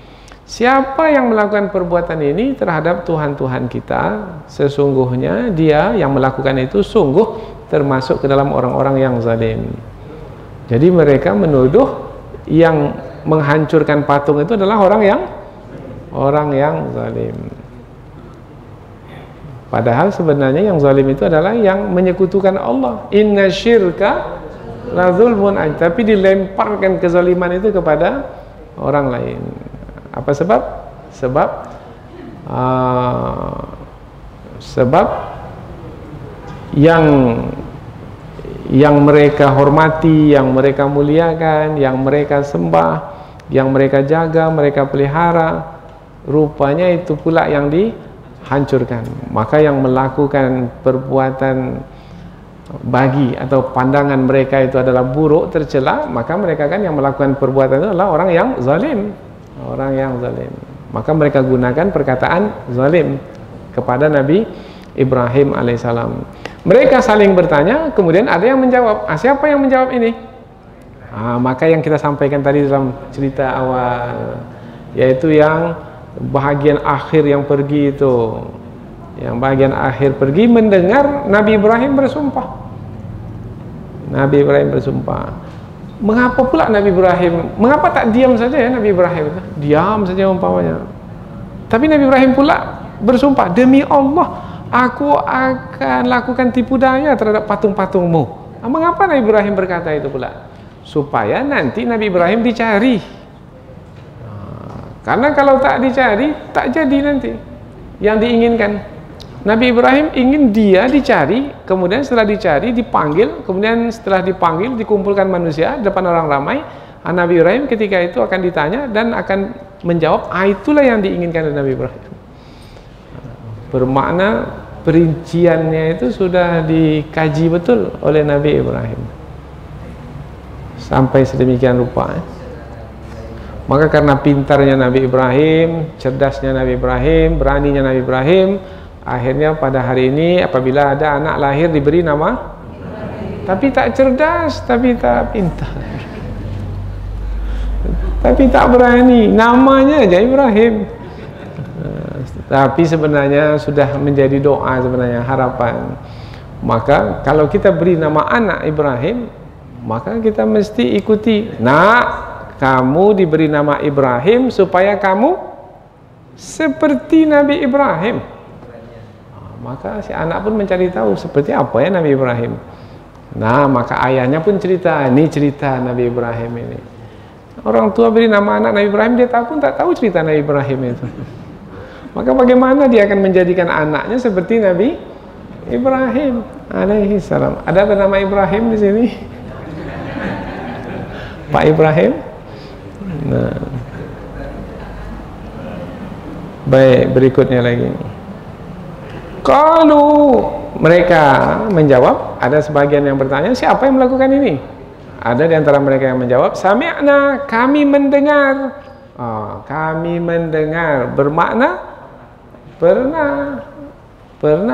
Siapa yang melakukan perbuatan ini terhadap Tuhan-Tuhan kita, sesungguhnya dia yang melakukan itu sungguh termasuk ke dalam orang-orang yang zalim. Jadi mereka menuduh yang menghancurkan patung itu adalah orang yang zalim. Padahal sebenarnya yang zalim itu adalah yang menyekutukan Allah. Inna syirka la zulmun azim. Tapi dilemparkan kezaliman itu kepada orang lain. Apa sebab? Sebab yang mereka hormati, yang mereka muliakan, yang mereka sembah, yang mereka jaga, mereka pelihara, rupanya itu pula yang dihancurkan. Maka yang melakukan perbuatan bagi atau pandangan mereka itu adalah buruk, tercela, maka mereka kan yang melakukan perbuatan itu adalah orang yang zalim. Orang yang zalim. Maka mereka gunakan perkataan zalim kepada Nabi Ibrahim alaihissalam. Mereka saling bertanya, kemudian ada yang menjawab. Siapa yang menjawab ini? Maka yang kita sampaikan tadi dalam cerita awal, yaitu yang bahagian akhir yang pergi itu. Yang bahagian akhir pergi mendengar Nabi Ibrahim bersumpah. Nabi Ibrahim bersumpah. Mengapa pula Nabi Ibrahim, mengapa tak diam saja ya Nabi Ibrahim itu? Diam saja umpamanya. Tapi Nabi Ibrahim pula bersumpah, demi Allah, aku akan lakukan tipu daya terhadap patung-patungmu. Mengapa Nabi Ibrahim berkata itu pula? Supaya nanti Nabi Ibrahim dicari. Karena kalau tak dicari, tak jadi nanti yang diinginkan. Nabi Ibrahim ingin dia dicari, kemudian setelah dicari, dipanggil, kemudian setelah dipanggil, dikumpulkan manusia depan orang ramai. Nabi Ibrahim ketika itu akan ditanya dan akan menjawab, itulah yang diinginkan oleh Nabi Ibrahim. Bermakna perinciannya itu sudah dikaji betul oleh Nabi Ibrahim sampai sedemikian rupa. Maka karena pintarnya Nabi Ibrahim, cerdasnya Nabi Ibrahim, beraninya Nabi Ibrahim, akhirnya pada hari ini apabila ada anak lahir diberi nama, tapi tak cerdas, tapi tak pintar, tapi tak berani, namanya aja Ibrahim. Tapi sebenarnya sudah menjadi doa, sebenarnya harapan. Maka kalau kita beri nama anak Ibrahim, maka kita mesti ikuti. Kamu diberi nama Ibrahim supaya kamu seperti Nabi Ibrahim. Maka si anak pun mencari tahu seperti apa ya Nabi Ibrahim. Maka ayahnya pun cerita, ini cerita Nabi Ibrahim ini. Orang tua beri nama anak Nabi Ibrahim, dia tahu pun tak tahu cerita Nabi Ibrahim itu. Maka bagaimana dia akan menjadikan anaknya seperti Nabi Ibrahim alaihi salam. Ada bernama Ibrahim di sini? Pak Ibrahim? Nah. Baik, berikutnya lagi. Kalau mereka menjawab, ada sebagian yang bertanya, siapa yang melakukan ini? Ada di antara mereka yang menjawab, sami'na, kami mendengar. Kami mendengar, bermakna pernah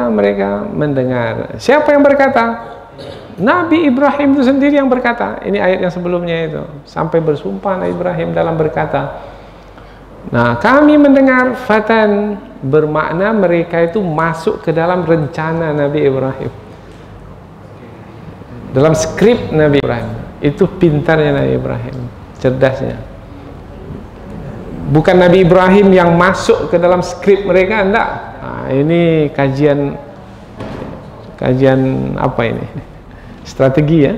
mereka mendengar. Siapa yang berkata? Nabi Ibrahim itu sendiri yang berkata. Ini ayat yang sebelumnya itu, sampai bersumpah Nabi Ibrahim dalam berkata. Nah, kami mendengar fatan, bermakna mereka itu masuk ke dalam rencana Nabi Ibrahim, dalam skrip Nabi Ibrahim. Itu pintarnya Nabi Ibrahim, cerdasnya. Bukan Nabi Ibrahim yang masuk ke dalam skrip mereka, enggak. Nah, ini kajian apa ini? Strategi ya.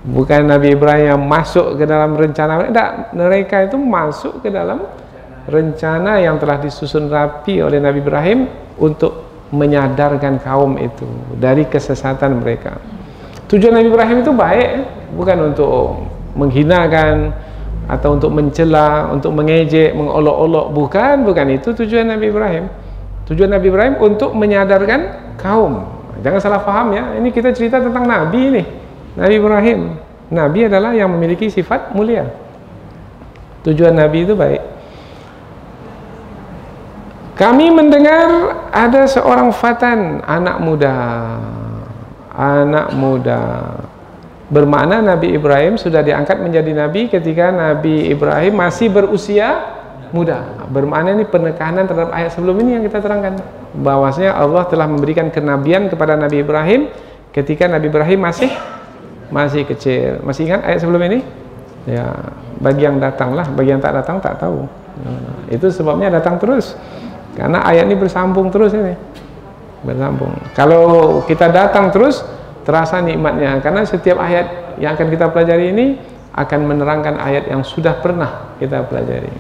Bukan Nabi Ibrahim yang masuk ke dalam rencana mereka, enggak. Mereka itu masuk ke dalam rencana yang telah disusun rapi oleh Nabi Ibrahim untuk menyadarkan kaum itu dari kesesatan mereka. Tujuan Nabi Ibrahim itu baik, bukan untuk menghinakan atau untuk mencela, untuk mengejek, mengolok-olok, bukan itu tujuan Nabi Ibrahim. Tujuan Nabi Ibrahim untuk menyadarkan kaum. Jangan salah paham ya, ini kita cerita tentang Nabi ini, Nabi Ibrahim. Nabi adalah yang memiliki sifat mulia. Tujuan Nabi itu baik. Kami mendengar ada seorang fatan, anak muda. Bermakna Nabi Ibrahim sudah diangkat menjadi nabi ketika Nabi Ibrahim masih berusia muda. Bermakna ini penekanan terhadap ayat sebelum ini yang kita terangkan, bahwasanya Allah telah memberikan kenabian kepada Nabi Ibrahim ketika Nabi Ibrahim masih kecil. Masih ingat ayat sebelum ini? Ya, bagi yang datang lah, bagi yang tak datang tak tahu. Itu sebabnya datang terus. Karena ayat ini bersambung terus ini. Bersambung. Kalau kita datang terus, terasa nikmatnya. Karena setiap ayat yang akan kita pelajari ini akan menerangkan ayat yang sudah pernah kita pelajari.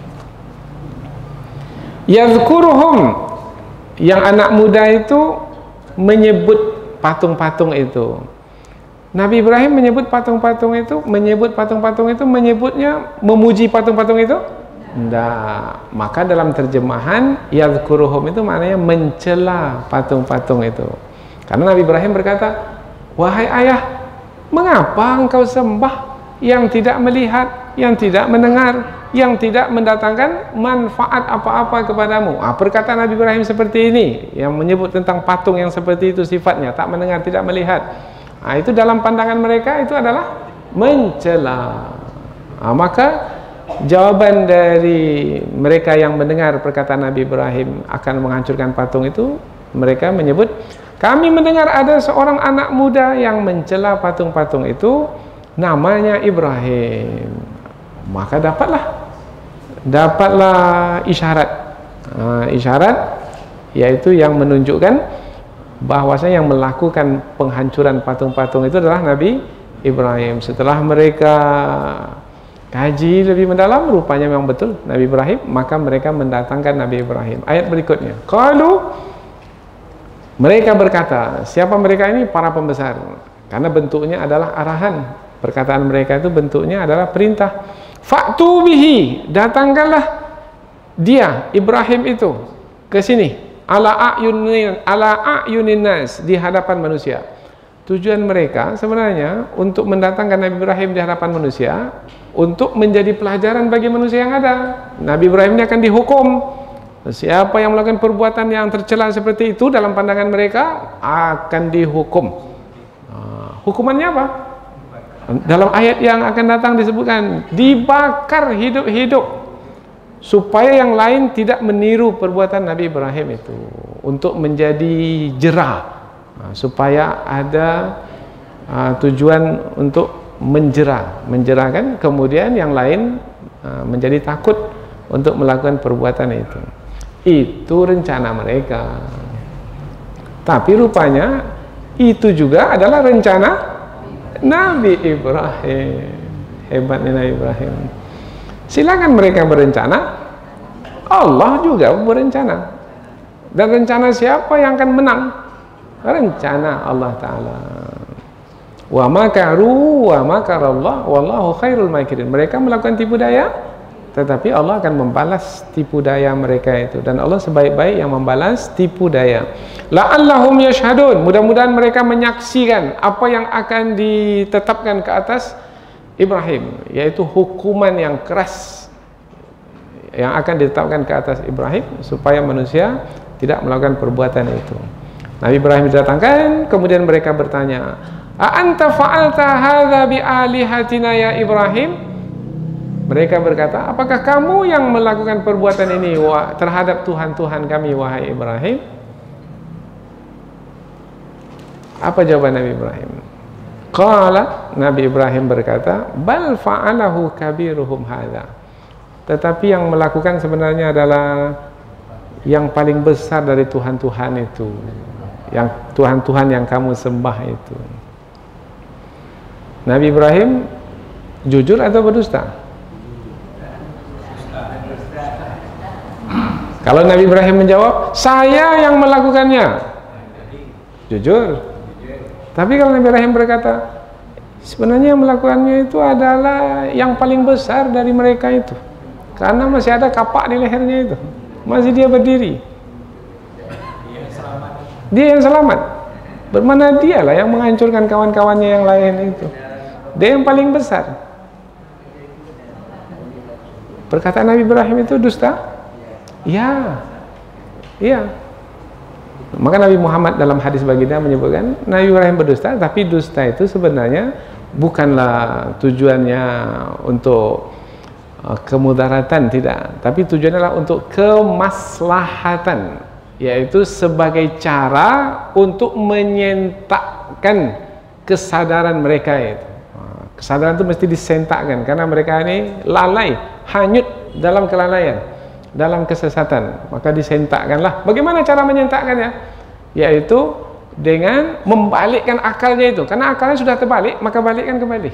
Yadhkuruhum, yang anak muda itu menyebut patung-patung itu. Nabi Ibrahim menyebut patung-patung itu, menyebutnya memuji patung-patung itu? Tidak. Maka dalam terjemahan yadhkuruhum itu maknanya mencela patung-patung itu. Karena Nabi Ibrahim berkata, wahai ayah, mengapa engkau sembah yang tidak melihat, yang tidak mendengar, yang tidak mendatangkan manfaat apa-apa kepadamu? Perkataan Nabi Ibrahim seperti ini, yang menyebut tentang patung yang seperti itu sifatnya, tak mendengar, tidak melihat. Itu dalam pandangan mereka itu adalah mencela. Maka jawaban dari mereka yang mendengar perkataan Nabi Ibrahim akan menghancurkan patung itu, mereka menyebut, kami mendengar ada seorang anak muda yang mencela patung-patung itu, namanya Ibrahim. Maka dapatlah isyarat. Isyarat yaitu yang menunjukkan bahwasanya yang melakukan penghancuran patung-patung itu adalah Nabi Ibrahim. Setelah mereka kaji lebih mendalam, rupanya memang betul Nabi Ibrahim, maka mereka mendatangkan Nabi Ibrahim. Ayat berikutnya, qalu, mereka berkata, siapa mereka ini? Para pembesar. Karena bentuknya adalah arahan. Perkataan mereka itu bentuknya adalah perintah. Fa'tu bihi, datangkanlah dia, Ibrahim itu, ke sini. Ala a'yunin nas, di hadapan manusia. Tujuan mereka sebenarnya untuk mendatangkan Nabi Ibrahim di hadapan manusia, untuk menjadi pelajaran bagi manusia yang ada. Nabi Ibrahim ini akan dihukum. Siapa yang melakukan perbuatan yang tercela seperti itu dalam pandangan mereka akan dihukum. Hukumannya apa? Dalam ayat yang akan datang disebutkan dibakar hidup-hidup, supaya yang lain tidak meniru perbuatan Nabi Ibrahim itu, untuk menjadi jera. Supaya ada tujuan untuk menjerakan, kemudian yang lain menjadi takut untuk melakukan perbuatan itu. Itu rencana mereka. Tapi rupanya itu juga adalah rencana Nabi Ibrahim. Hebatnya Nabi Ibrahim. Silakan mereka berencana, Allah juga berencana. Dan rencana siapa yang akan menang? rencana Allah Ta'ala. Wa makaru wa makarallah wallahu khairul makirin. Mereka melakukan tipu daya, tetapi Allah akan membalas tipu daya mereka itu, dan Allah sebaik-baik yang membalas tipu daya. La'allahum yashhadun, mudah-mudahan mereka menyaksikan apa yang akan ditetapkan ke atas Ibrahim, yaitu hukuman yang keras yang akan ditetapkan ke atas Ibrahim supaya manusia tidak melakukan perbuatan itu. Nabi Ibrahim didatangkan, kemudian mereka bertanya, "A anta fa'alta hadza bi alihatina ya Ibrahim?" Mereka berkata, "Apakah kamu yang melakukan perbuatan ini terhadap Tuhan-Tuhan kami, wahai Ibrahim?" Apa jawaban Nabi Ibrahim? Qala, Nabi Ibrahim berkata, "Bal fa'alahu kabiruhum hadza." Tetapi yang melakukan sebenarnya adalah yang paling besar dari Tuhan-Tuhan itu, yang Tuhan-Tuhan yang kamu sembah itu. Nabi Ibrahim jujur atau berdusta? Kalau Nabi Ibrahim menjawab, "Saya yang melakukannya," jujur. Tapi kalau Nabi Ibrahim berkata, sebenarnya yang melakukannya itu adalah yang paling besar dari mereka itu, karena masih ada kapak di lehernya itu, masih dia berdiri, dia yang selamat. Bermana dialah yang menghancurkan kawan-kawannya yang lain itu, dia yang paling besar. Perkataan Nabi Ibrahim itu dusta? Ya, iya. Maka Nabi Muhammad dalam hadis baginda menyebutkan Nabi Ibrahim berdusta, tapi dusta itu sebenarnya bukanlah tujuannya untuk kemudaratan, tidak, tapi tujuannya adalah untuk kemaslahatan, yaitu sebagai cara untuk menyentakkan kesadaran mereka itu. Kesadaran itu mesti disentakkan karena mereka ini lalai, hanyut dalam kelalaian, dalam kesesatan, maka disentakkanlah. Bagaimana cara menyentakkannya? Yaitu dengan membalikkan akalnya itu, karena akalnya sudah terbalik, maka balikkan kembali.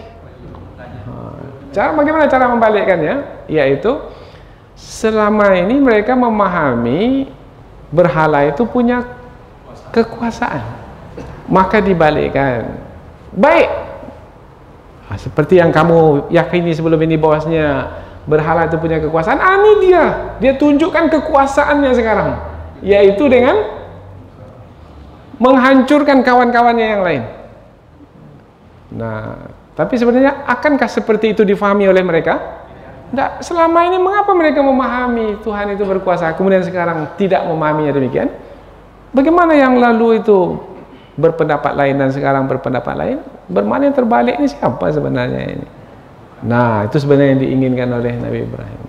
Bagaimana cara membalikkannya? Yaitu selama ini mereka memahami berhala itu punya kekuasaan, maka dibalikkan. Baik, seperti yang kamu yakini sebelum ini bahwasanya berhala itu punya kekuasaan, ini dia tunjukkan kekuasaannya sekarang, yaitu dengan menghancurkan kawan-kawannya yang lain. Nah, tapi sebenarnya akankah seperti itu difahami oleh mereka? Tidak. Selama ini mengapa mereka memahami Tuhan itu berkuasa, kemudian sekarang tidak memahaminya demikian? Bagaimana yang lalu itu berpendapat lain dan sekarang berpendapat lain? Bermakna yang terbalik ini siapa sebenarnya ini? Nah, itu sebenarnya yang diinginkan oleh Nabi Ibrahim.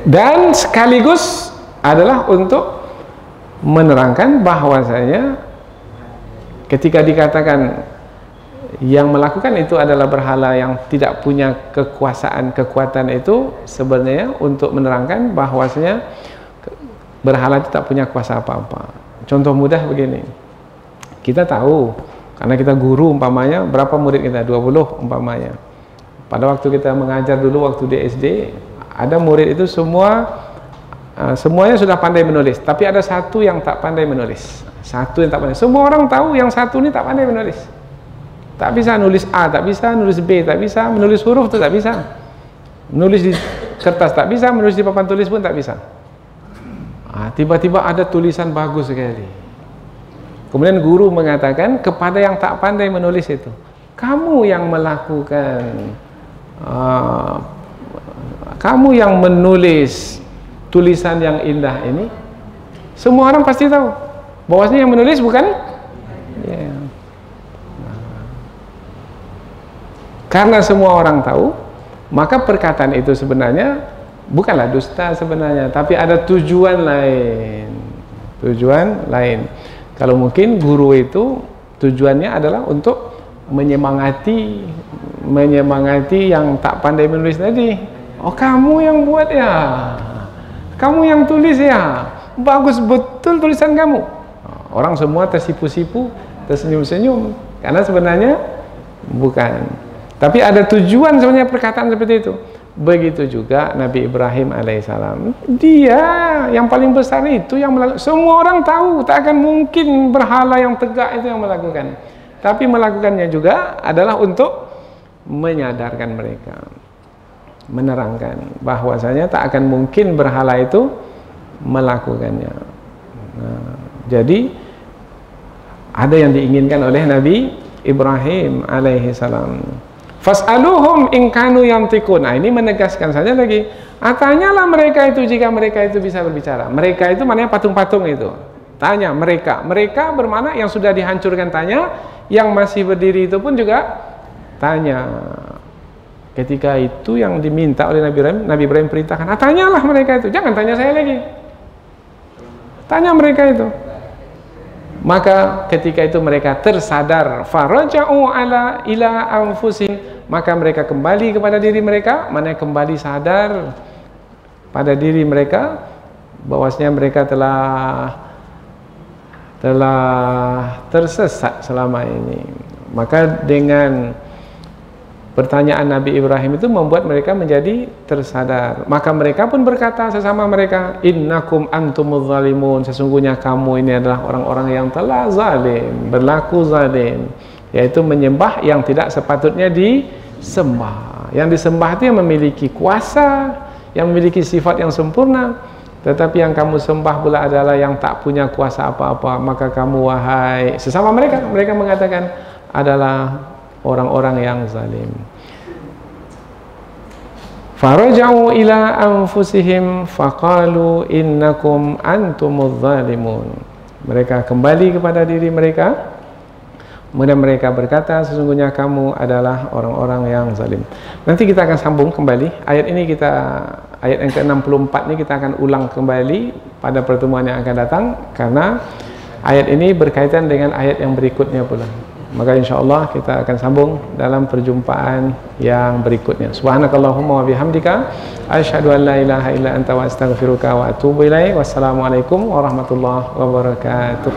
Dan sekaligus adalah untuk menerangkan bahwasanya ketika dikatakan yang melakukan itu adalah berhala yang tidak punya kekuatan itu, sebenarnya untuk menerangkan bahwasanya berhala itu tak punya kuasa apa-apa. Contoh mudah begini, kita tahu karena kita guru umpamanya, berapa murid kita? 20 umpamanya. Pada waktu kita mengajar dulu waktu di SD, ada murid itu semuanya sudah pandai menulis, tapi ada satu yang tak pandai menulis. Satu yang tak pandai. Semua orang tahu yang satu ini tak pandai menulis. Tak bisa nulis A, tak bisa nulis B, tak bisa menulis huruf itu tak bisa. Menulis di kertas tak bisa, menulis di papan tulis pun tak bisa. Tiba-tiba ada tulisan bagus sekali. Kemudian guru mengatakan kepada yang tak pandai menulis itu, kamu yang melakukan, kamu yang menulis tulisan yang indah ini. Semua orang pasti tahu bahwasanya yang menulis bukan ya. Karena semua orang tahu, maka perkataan itu sebenarnya bukanlah dusta sebenarnya, tapi ada tujuan lain. Tujuan lain. Kalau mungkin guru itu tujuannya adalah untuk menyemangati yang tak pandai menulis tadi. Oh, kamu yang buat ya, kamu yang tulis ya, bagus betul tulisan kamu. Orang semua tersipu-sipu, tersenyum-senyum, karena sebenarnya bukan. Tapi ada tujuan sebenarnya perkataan seperti itu. Begitu juga Nabi Ibrahim alaihissalam. Dia yang paling besar itu yang melakukan. Semua orang tahu tak akan mungkin berhala yang tegak itu yang melakukan. Tapi melakukannya juga adalah untuk menyadarkan mereka, menerangkan bahwasanya tak akan mungkin berhala itu melakukannya. Nah, jadi ada yang diinginkan oleh Nabi Ibrahim alaihissalam. Fas'aluhum in kanu yantiqun. Nah, ini menegaskan saja lagi. Tanyalah mereka itu jika mereka itu bisa berbicara. Mereka itu maknanya patung-patung itu. Tanya mereka. Mereka bermakna yang sudah dihancurkan tanya, yang masih berdiri itu pun juga tanya. Ketika itu yang diminta oleh Nabi Ibrahim perintahkan, tanyalah mereka itu. Jangan tanya saya lagi. Tanya mereka itu. Maka ketika itu mereka tersadar, faraja'u ila anfusihim, maka mereka kembali kepada diri mereka, mana kembali sadar pada diri mereka bahwasanya mereka telah tersesat selama ini. Maka dengan pertanyaan Nabi Ibrahim itu membuat mereka menjadi tersadar. Maka mereka pun berkata sesama mereka, innakum antumuz zalimun, sesungguhnya kamu ini adalah orang-orang yang telah zalim, berlaku zalim, yaitu menyembah yang tidak sepatutnya disembah. Yang disembah itu yang memiliki kuasa, yang memiliki sifat yang sempurna, tetapi yang kamu sembah pula adalah yang tak punya kuasa apa-apa. Maka kamu wahai sesama mereka mengatakan adalah orang-orang yang zalim. Faraja'u ila anfusihim faqalu innakum antumuz zalimun. Mereka kembali kepada diri mereka, kemudian mereka berkata sesungguhnya kamu adalah orang-orang yang zalim. Nanti kita akan sambung kembali ayat ini, ayat yang ke-64 ini kita akan ulang kembali pada pertemuan yang akan datang, karena ayat ini berkaitan dengan ayat yang berikutnya pula. Maka insyaallah kita akan sambung dalam perjumpaan yang berikutnya. Subhanakallahumma wa bihamdika asyhadu an la ilaha illa anta wa astaghfiruka wa atubu ilaik. Wassalamualaikum warahmatullahi wabarakatuh.